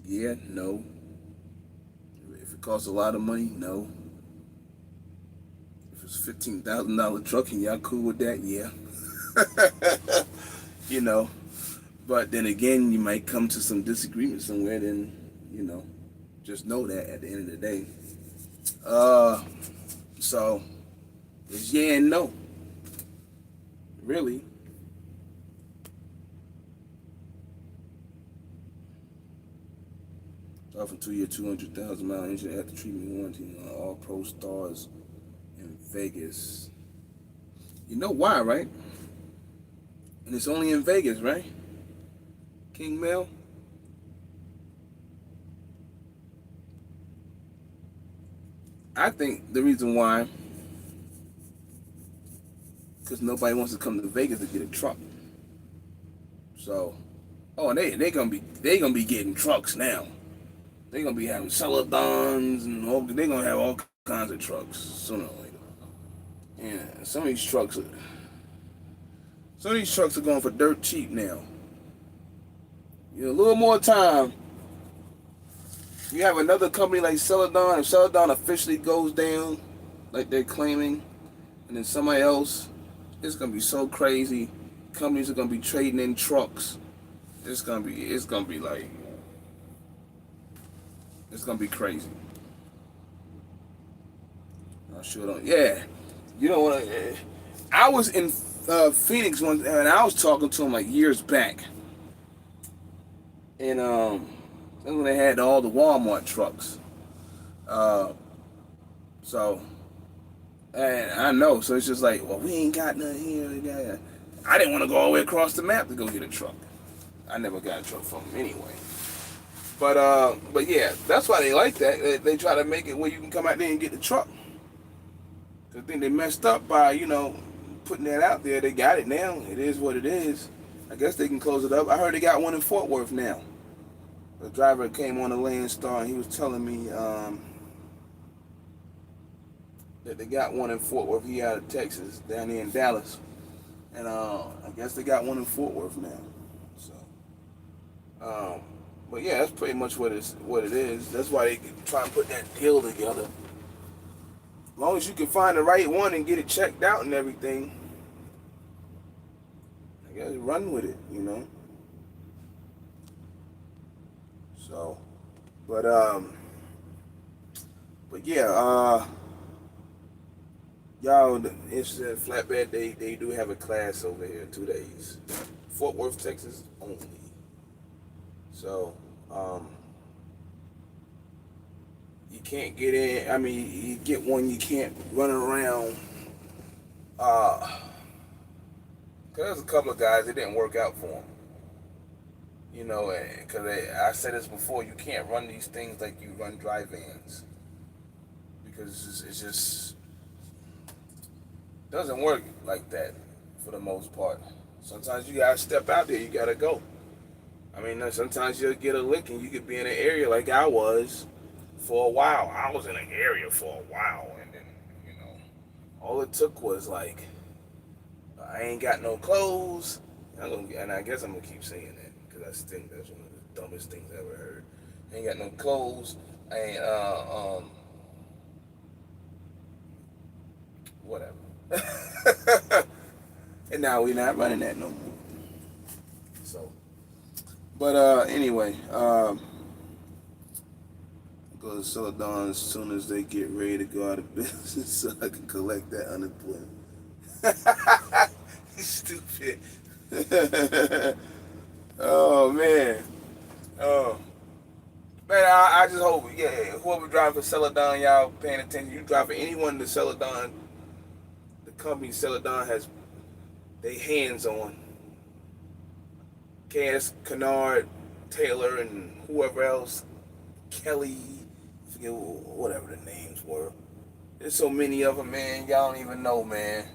Yeah, no. If it costs a lot of money, no. If it's $15,000 truck and y'all cool with that, yeah. you know. But then again, you might come to some disagreement somewhere. Then just know that at the end of the day. So it's yeah and no. Really. Offer 2 year 200,000 mile engine after treatment warranty on all Pro Stars in Vegas. You know why, right? And it's only in Vegas, right? King Mel? I think the reason why, because nobody wants to come to Vegas to get a truck. So, they gonna be getting trucks now. They gonna be having Celedons and they gonna have all kinds of trucks sooner or later. Yeah, some of these trucks are going for dirt cheap now. A little more time. You have another company like Celedon. If Celedon officially goes down, like they're claiming, and then somebody else, it's gonna be so crazy. Companies are gonna be trading in trucks. It's gonna be crazy. I sure don't. Yeah, you don't want to. I was in Phoenix once, and I was talking to him like years back, and that's when they had all the Walmart trucks. Uh, so, and I know, so it's just like, well, we ain't got nothing here. I didn't want to go all the way across the map to go get a truck. I never got a truck from them anyway. But yeah, that's why they like that. They try to make it where you can come out there and get the truck. I think they messed up by, putting that out there. They got it now. It is what it is. I guess they can close it up. I heard they got one in Fort Worth now. The driver came on the Landstar and he was telling me that they got one in Fort Worth. He out of Texas, down there in Dallas. And I guess they got one in Fort Worth now. So, but yeah, that's pretty much what it is. That's why they try and put that deal together. As long as you can find the right one and get it checked out and everything, I guess run with it, So, but yeah, y'all, it's a flatbed. They do have a class over here, 2 days, Fort Worth, Texas only. So, you can't get in. I mean, you get one, you can't run around. Cause there's a couple of guys, it didn't work out for them. Because I said this before, you can't run these things like you run dry vans. Because it just doesn't work like that for the most part. Sometimes you gotta step out there, you gotta go. I mean, sometimes you'll get a lick and you could be in an area like I was for a while. I was in an area for a while, and then, all it took was like, I ain't got no clothes, and I guess I'm gonna keep saying that because I think that's one of the dumbest things I ever heard. I ain't got no clothes. I ain't whatever. And now we're not running that no more. So, but anyway, go to Celedon as soon as they get ready to go out of business, so I can collect that unemployment. Stupid. Oh man. Oh man, I just hope, yeah, whoever driving for Celedon, y'all paying attention. You drive for anyone to Celedon, the company Celedon has their hands on. Cass, Kennard, Taylor, and whoever else, Kelly, forget whatever the names were. There's so many of them, man. Y'all don't even know, man.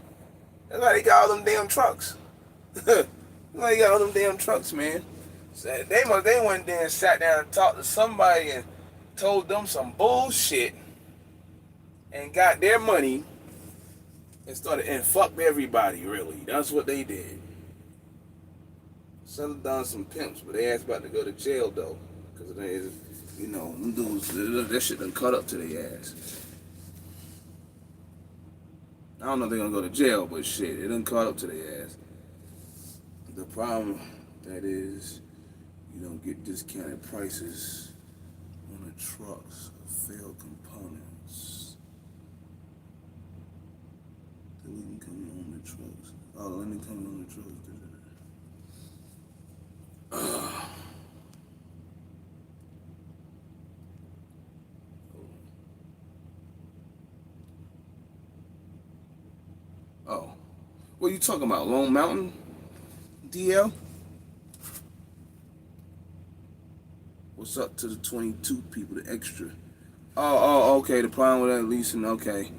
That's why they got all them damn trucks. That's why they got all them damn trucks, man. So they went there and sat down and talked to somebody and told them some bullshit and got their money and started and fucked everybody. Really, that's what they did. Celedon some pimps, but they ass about to go to jail though, because they, them dudes, that shit done cut up to their ass. I don't know if they're gonna go to jail, but shit, it done caught up to their ass. The problem that is, you don't get discounted prices on the trucks of failed components. Deleting coming on the trucks. Oh, let me come on the trucks. Oh, what are you talking about? Lone Mountain DL? What's up to the 22 people, the extra? Okay, the problem with that leasing, okay.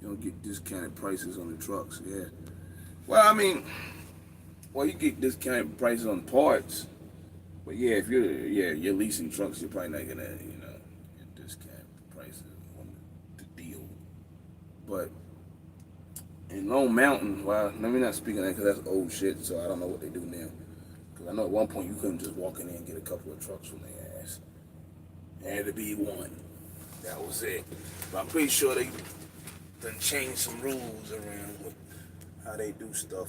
You don't get discounted prices on the trucks, yeah. Well, I mean, you get discounted prices on parts. But yeah, if you're leasing trucks, you're probably not gonna, get discounted prices on the deal. But in Lone Mountain, well, let me not speak on that because that's old shit, so I don't know what they do now. Because I know at one point you couldn't just walk in there and get a couple of trucks from their ass. It had to be one. That was it. But I'm pretty sure they done changed some rules around with how they do stuff.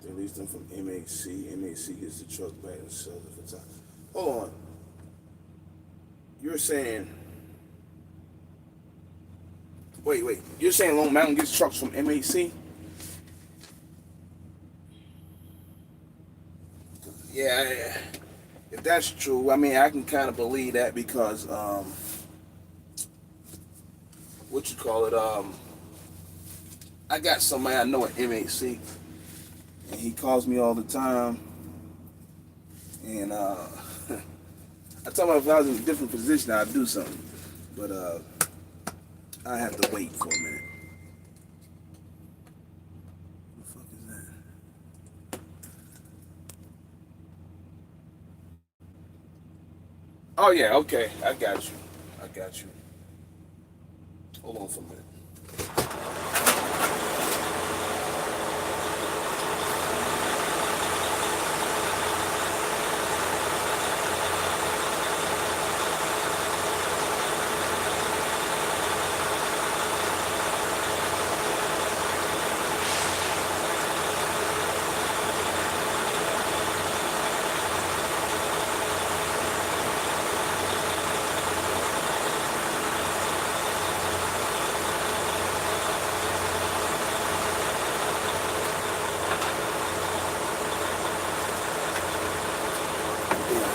They lease them from MHC. MHC gets the truck back and sells it for time. Hold on. You're saying... Wait. You're saying Lone Mountain gets trucks from MHC? Yeah. If that's true, I mean, I can kind of believe that because, I got somebody I know at MHC, and he calls me all the time, and, I told him if I was in a different position, I'd do something, but, I have to wait for a minute. What the fuck is that? Oh yeah, okay. I got you. Hold on for a minute.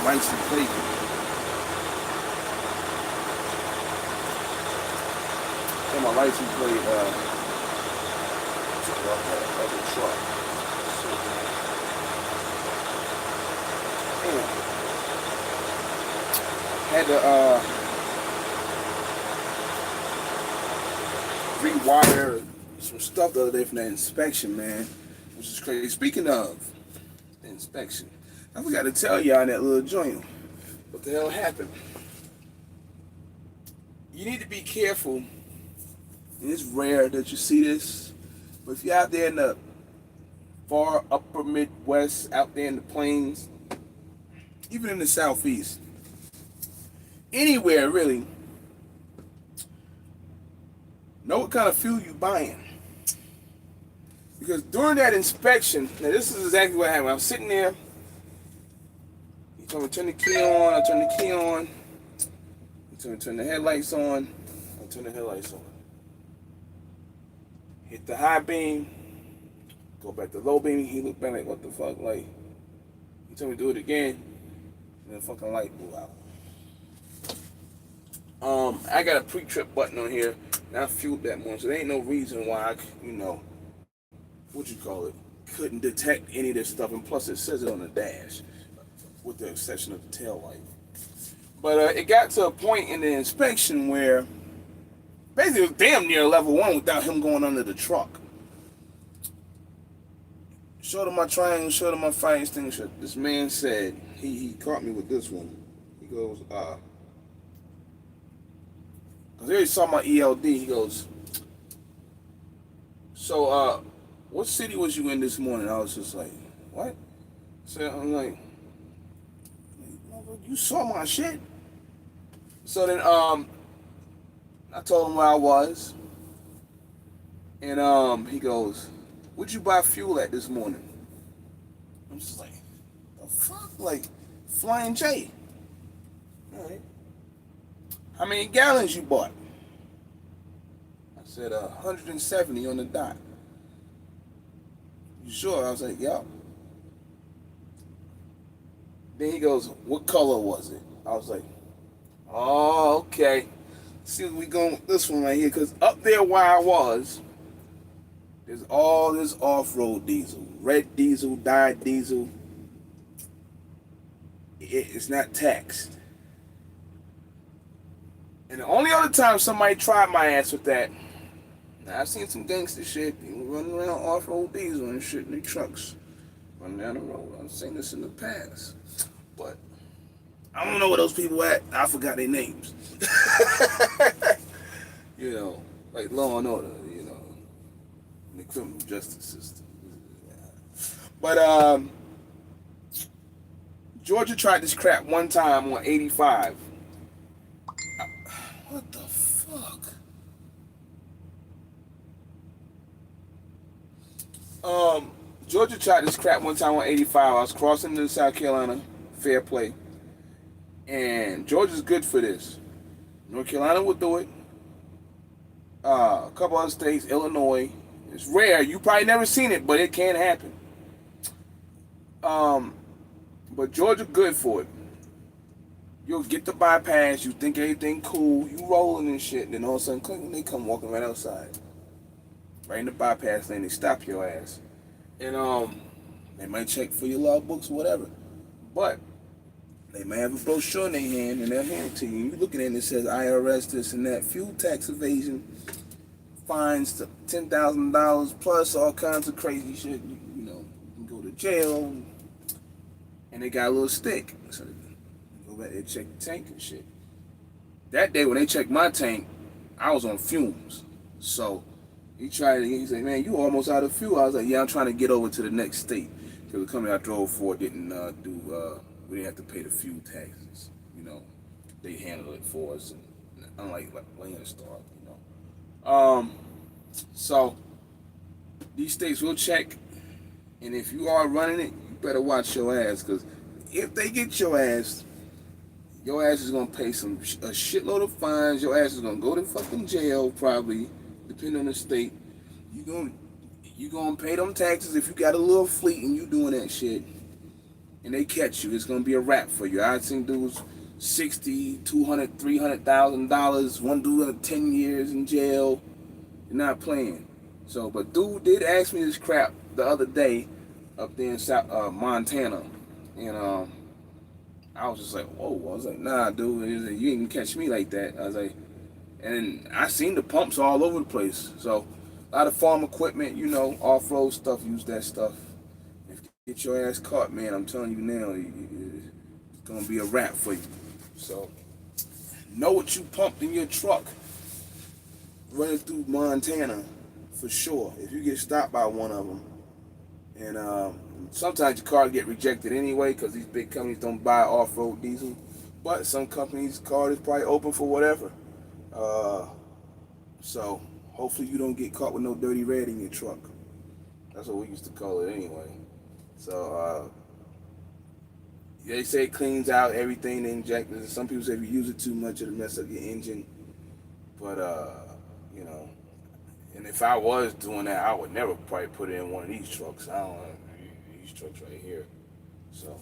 License plate. And my license plate took off that other truck. Had to rewire some stuff the other day from that inspection, man, which is crazy. Speaking of the inspection, I forgot to tell y'all in that little joint what the hell happened. You need to be careful, and it's rare that you see this, but if you're out there in the far upper Midwest, out there in the plains, even in the Southeast, anywhere really, know what kind of fuel you're buying. Because during that inspection, now this is exactly what happened. I'm sitting there, he told me to turn the key on, I turn the key on. He told me to turn the headlights on, I turn the headlights on. Hit the high beam, go back to low beam, he looked back like, what the fuck, like, he told me to do it again, and the fucking light blew out. I got a pre-trip button on here, and I fueled that morning, so there ain't no reason why what you call it, couldn't detect any of this stuff, and plus it says it on the dash, with the exception of the tail light. But it got to a point in the inspection where basically it was damn near level 1 without him going under the truck. Showed him my triangle, showed him my fire extinguisher. This man said, he caught me with this one. He goes, because he already saw my ELD. He goes, so, what city was you in this morning? I was just like, what? So I'm like, you saw my shit? So then, I told him where I was. And, he goes, what'd you buy fuel at this morning? I'm just like, the fuck? Like, Flying J. Alright. How many gallons you bought? I said, 170 on the dot. You sure? I was like, yup. Then he goes, what color was it? I was like, oh, okay. See, we going with this one right here, because up there where I was, there's all this off-road diesel. Red diesel, dyed diesel. It's not taxed. And the only other time somebody tried my ass with that, now, I've seen some gangster shit, people running around off-road diesel and shit in their trucks, running down the road. I've seen this in the past. But I don't know where those people at. I forgot their names. You know, like Law and Order, you know, in the criminal justice system. But Georgia tried this crap one time on 85. What the fuck? Georgia tried this crap one time on 85. I was crossing into South Carolina, fair play. And Georgia's good for this. North Carolina will do it. A couple other states, Illinois. It's rare. You probably never seen it, but it can happen. But Georgia good for it. You'll get the bypass. You think everything cool. You rolling and shit. Then all of a sudden, click, they come walking right outside. Right in the bypass lane. They stop your ass. And they might check for your logbooks or whatever. But they may have a brochure in their hand and they'll hand it to you. You looking at it and it says IRS this and that. Fuel tax evasion. Fines to $10,000 plus all kinds of crazy shit. You know, you can go to jail. And they got a little stick. So they go back there and check the tank and shit. That day when they checked my tank, I was on fumes. So he said, man, you almost out of fuel. I was like, yeah, I'm trying to get over to the next state. Because the company I drove for didn't we didn't have to pay the fuel taxes. You know, they handled it for us. And unlike Landstar, you know. So these states will check. And if you are running it, you better watch your ass. Because if they get your ass is going to pay a shitload of fines. Your ass is going to go to fucking jail probably. Depending on the state, you gonna pay them taxes if you got a little fleet and you doing that shit, and they catch you. It's gonna be a wrap for you. I've seen dudes $60,000, $200,000, $300,000. One dude had 10 years in jail. You're not playing. So, but dude did ask me this crap the other day up there in South Montana, and I was just like, whoa. I was like, nah, dude. He was like, you ain't gonna catch me like that. I was like. And I seen the pumps all over the place. So a lot of farm equipment, you know, off-road stuff, use that stuff. If you get your ass caught, man, I'm telling you now, it's going to be a wrap for you. So know what you pumped in your truck running through Montana for sure. If you get stopped by one of them. And sometimes your car get rejected anyway because these big companies don't buy off-road diesel. But some companies' car is probably open for whatever. So hopefully you don't get caught with no dirty red in your truck. That's what we used to call it anyway. So they say it cleans out everything they inject. Some people say if you use it too much it'll mess up your engine. But you know, and if I was doing that, I would never probably put it in one of these trucks. I don't know these trucks right here. So,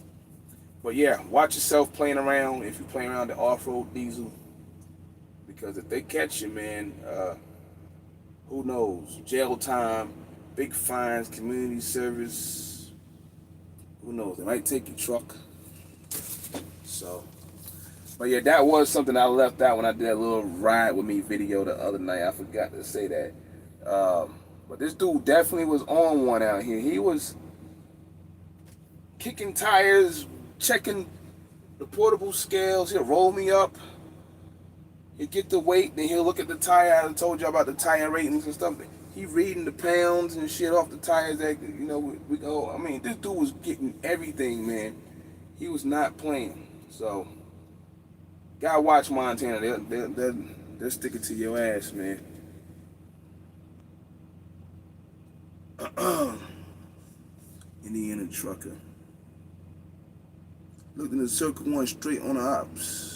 but yeah, watch yourself playing around if you're playing around the off-road diesel. Because if they catch you, man, who knows? Jail time, big fines, community service. Who knows? They might take your truck. So, but yeah, that was something I left out when I did a little ride with me video the other night. I forgot to say that. But this dude definitely was on one out here. He was kicking tires, checking the portable scales. He'll roll me up. He'll get the weight, then he'll look at the tire. I told you about the tire ratings and stuff. He reading the pounds and shit off the tires that, you know, we go. I mean, this dude was getting everything, man. He was not playing. So, gotta watch Montana. They'll stick it to your ass, man. Indiana trucker. Looking at Circle 1 straight on the ops.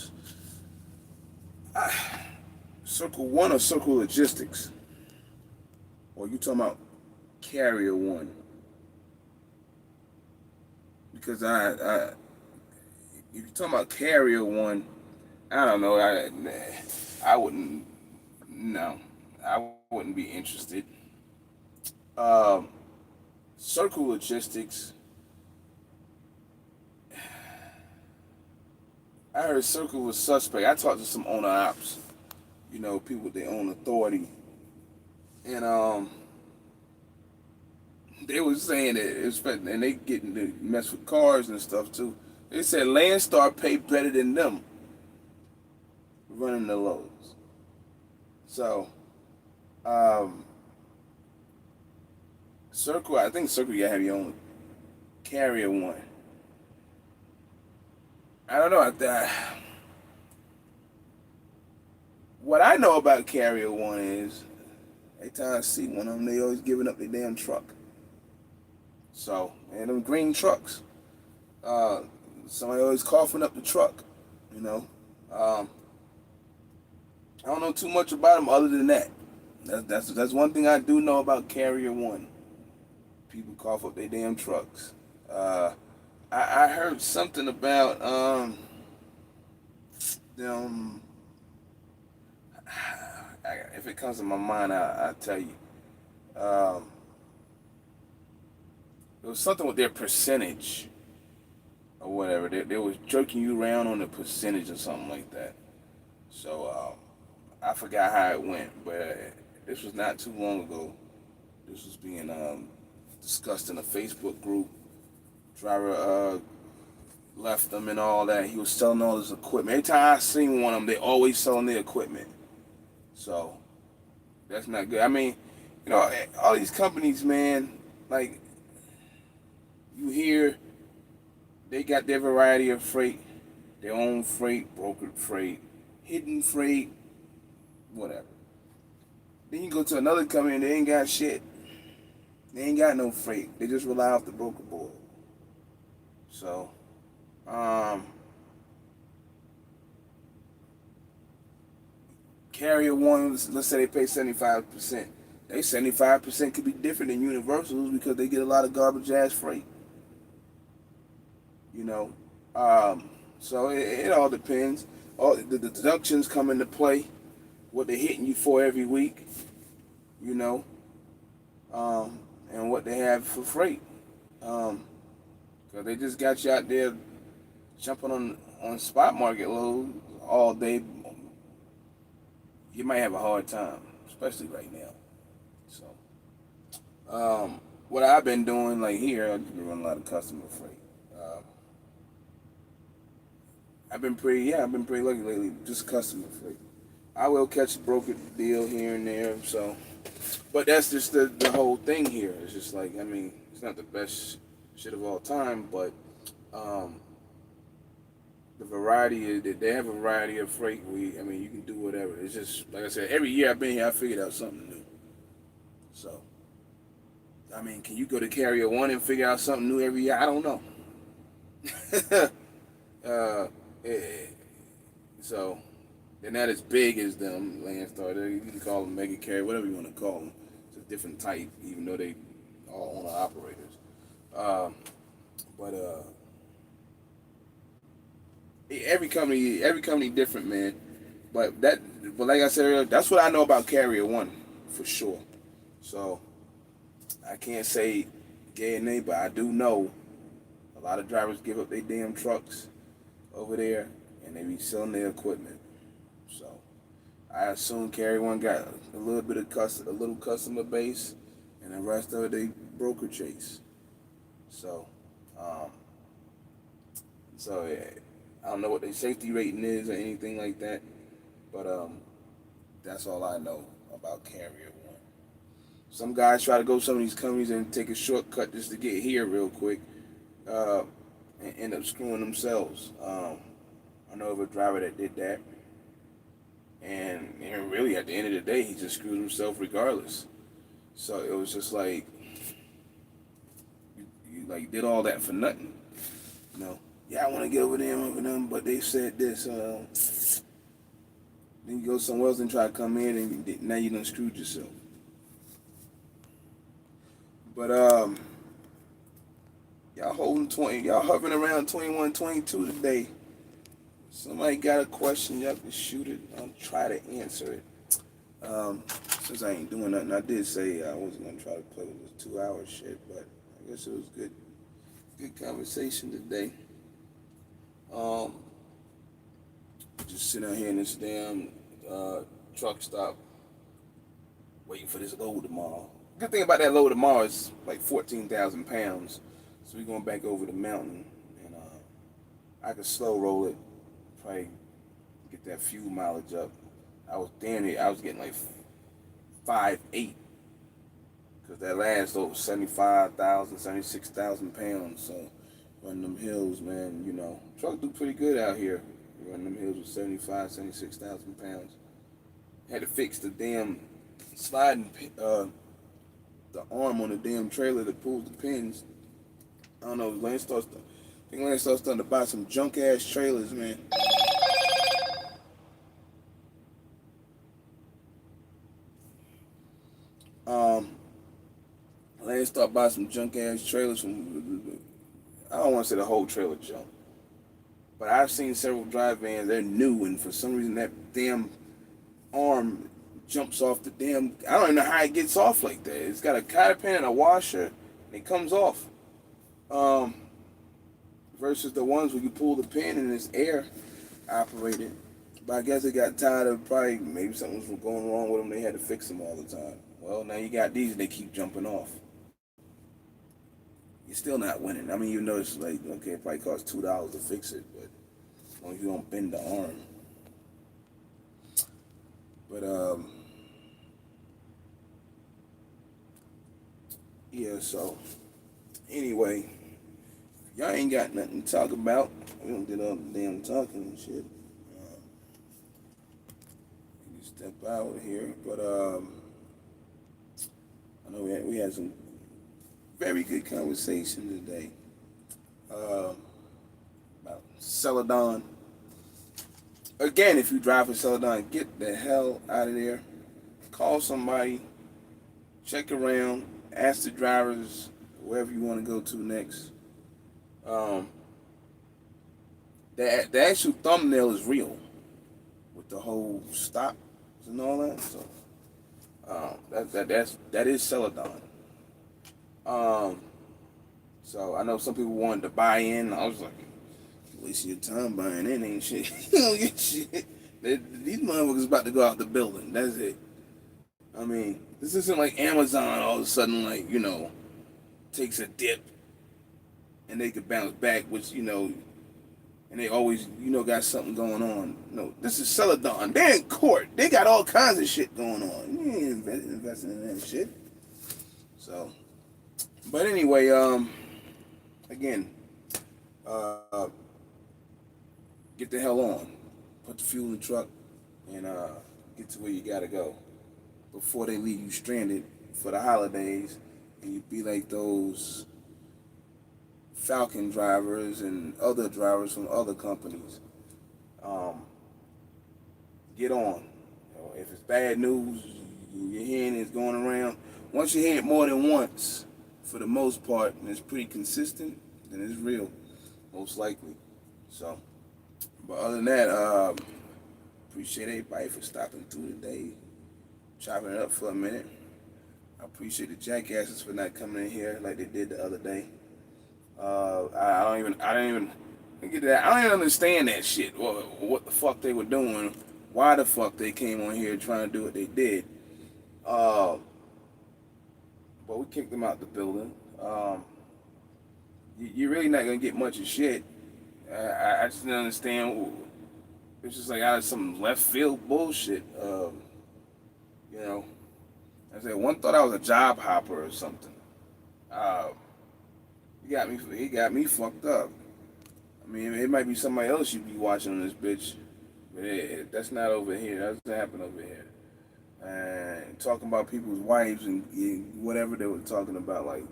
Circle 1 or Circle Logistics? Or you talking about Carrier 1? Because if you're talking about Carrier 1, I don't know. I wouldn't. No, I wouldn't be interested. Circle Logistics. I heard Circle was suspect. I talked to some owner ops, you know, people with their own authority, and they was saying that and they getting to mess with cars and stuff too. They said Landstar pay better than them running the loads. So, Circle, I think Circle, you have your own Carrier 1. I don't know. What I know about Carrier 1 is, every time I see one of them, they always giving up their damn truck. So, and them green trucks, somebody always coughing up the truck, you know. I don't know too much about them other than that. That's one thing I do know about Carrier 1. People cough up their damn trucks. I heard something about them. If it comes to my mind, I'll tell you. It was something with their percentage or whatever. They was jerking you around on the percentage or something like that. So I forgot how it went, but this was not too long ago. This was being discussed in a Facebook group. Driver left them and all that. He was selling all his equipment. Every time I seen one of them, they always selling their equipment. So that's not good. I mean, you know, all these companies, man, like you hear they got their variety of freight, their own freight, brokered freight, hidden freight, whatever. Then you go to another company and they ain't got shit. They ain't got no freight. They just rely off the broker board. So, Carrier 1, let's say they pay 75%. They 75% could be different than Universals because they get a lot of garbage ass freight. You know, so it all depends. All the deductions come into play. What they're hitting you for every week. You know, and what they have for freight. Cause they just got you out there jumping on spot market loads all day. You might have a hard time, especially right now. So, what I've been doing, like here, I've been running a lot of customer freight. I've been pretty lucky lately, just customer freight. I will catch a brokered deal here and there, so, but that's just the whole thing here. It's just like, I mean, it's not the best shit of all time, but the variety is, they have a variety of freight. I mean, you can do whatever. It's just, like I said, every year I've been here, I figured out something new. So, I mean, can you go to Carrier 1 and figure out something new every year? I don't know. So, they're not as big as them, Landstar. You can call them mega carrier, whatever you want to call them. It's a different type, even though they all owner operators. But every company different, man. But like I said earlier, that's what I know about Carrier 1 for sure. So I can't say yay and nay, but I do know a lot of drivers give up their damn trucks over there, and they be selling their equipment. So I assume Carry One got a little bit of a little customer base, and the rest of it they broker chase. So, um, yeah, I don't know what their safety rating is or anything like that, but that's all I know about Carrier One. Some guys try to go to some of these companies and take a shortcut just to get here real quick, uh, and end up screwing themselves. I know of a driver that did that, and really at the end of the day, he just screwed himself regardless. So it was just like you like did all that for nothing, you know. Yeah, I want to get over them, but they said this. Then you go somewhere else and try to come in, and now you done screwed yourself. But y'all holding 20, y'all hovering around 21, 22 today. Somebody got a question, y'all can shoot it. I'll try to answer it. Since I ain't doing nothing, I did say I wasn't gonna try to play with this 2 hour shit, but I guess it was good conversation today. Just sitting out here in this damn truck stop, waiting for this load tomorrow. Good thing about that load tomorrow is like 14,000 pounds, so we're going back over the mountain, and I could slow roll it, probably get that fuel mileage up. I was getting like 5.8, because that last load was 75,000, 76,000 pounds. So running them hills, man, truck do pretty good out here. Running them hills with 75, 76,000 pounds. Had to fix the damn sliding, the arm on the damn trailer that pulls the pins. I don't know, Lance starts starting to buy some junk ass trailers, man. Lance started buying some junk ass trailers from, I don't want to say the whole trailer junk, but I've seen several drive vans, they're new, and for some reason that damn arm jumps off the damn, I don't even know how it gets off like that. It's got a cotter pin and a washer, and it comes off. Versus the ones where you pull the pin and it's air operated. But I guess they got tired of maybe something was going wrong with them. They had to fix them all the time. Well, now you got these and they keep jumping off. You're still not winning. I mean, you know, it's like, okay, it probably costs $2 to fix it, but as long as you don't bend the arm. But, yeah, so, anyway, y'all ain't got nothing to talk about. We don't did all the damn talking and shit. You step out here, but, I know we had some very good conversation today about Celedon. Again, if you drive for Celedon, get the hell out of there. Call somebody, check around, ask the drivers wherever you want to go to next. The actual thumbnail is real with the whole stops and all that. So that is Celedon. So I know some people wanted to buy in. I was like, wasting your time buying in, ain't shit. You don't get shit. These motherfuckers about to go out the building. That's it. I mean, this isn't like Amazon all of a sudden, like, takes a dip and they could bounce back, which, and they always, got something going on. No, this is Celedon. They're in court. They got all kinds of shit going on. You ain't investing in that shit. So, but anyway, again, get the hell on. Put the fuel in the truck and get to where you gotta go before they leave you stranded for the holidays, and you be like those Falcon drivers and other drivers from other companies. Get on. If it's bad news, you're hearing it's going around. Once you hear it more than once, for the most part, and it's pretty consistent, then it's real, most likely. So, but other than that, appreciate everybody for stopping through today, chopping it up for a minute. I appreciate the jackasses for not coming in here like they did the other day. I don't even get that. I don't even understand that shit. What the fuck they were doing? Why the fuck they came on here trying to do what they did? Uh, but we kicked them out the building. You're really not gonna get much of shit. I just didn't understand. It's just like out of some left field bullshit. You know, I said one thought I was a job hopper or something. Uh, he got me fucked up. I mean, it might be somebody else you be watching on this bitch, but that's not over here. That doesn't happen over here. And talking about people's wives and whatever they were talking about, like,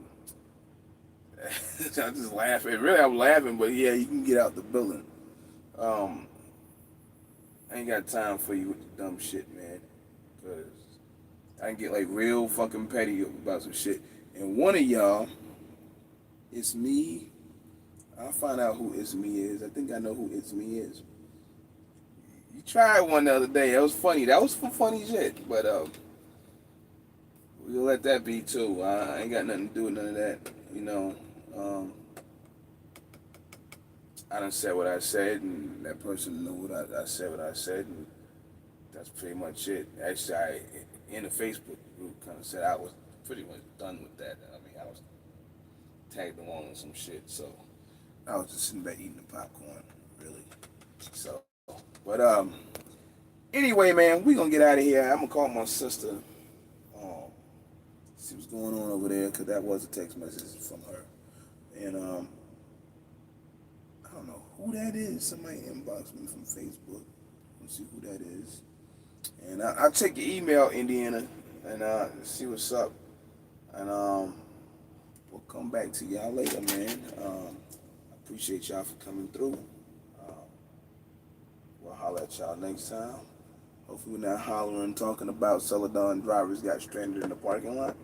I just laughing. Really, I'm laughing, but yeah, you can get out the building. Um, I ain't got time for you with the dumb shit, man. Cause I can get like real fucking petty about some shit. And one of y'all, it's me. I'll find out who it's me is. I think I know who it's me is. You tried one the other day. That was funny. That was some funny shit. But we'll let that be too. I ain't got nothing to do with none of that. You know. I done said what I said, and that person knew what I said what I said, and that's pretty much it. Actually, in the Facebook group, kind of said I was pretty much done with that. I mean, I was tagged along with some shit, so I was just sitting back eating the popcorn, really. So, but anyway, man, we gonna get out of here. I'm gonna call my sister, see what's going on over there, cause that was a text message from her, and I don't know who that is. Somebody inboxed me from Facebook. Let's see who that is. And I'll check your email, Indiana, and see what's up. And we'll come back to y'all later, man. I appreciate y'all for coming through. We'll holler at y'all next time. Hopefully we're not hollering talking about Celedon drivers got stranded in the parking lot.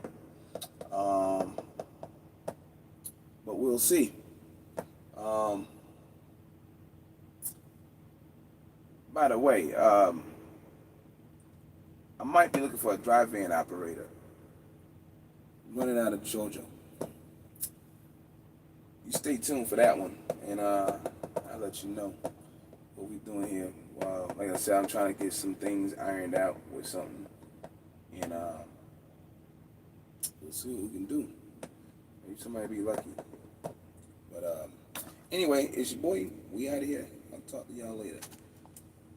But we'll see. By the way, I might be looking for a dry van operator. Running out of Georgia. You stay tuned for that one, and I'll let you know what we're doing here. Like I said, I'm trying to get some things ironed out with something, and we'll see what we can do. Maybe somebody be lucky. But anyway, it's your boy. We out of here. I'll talk to y'all later.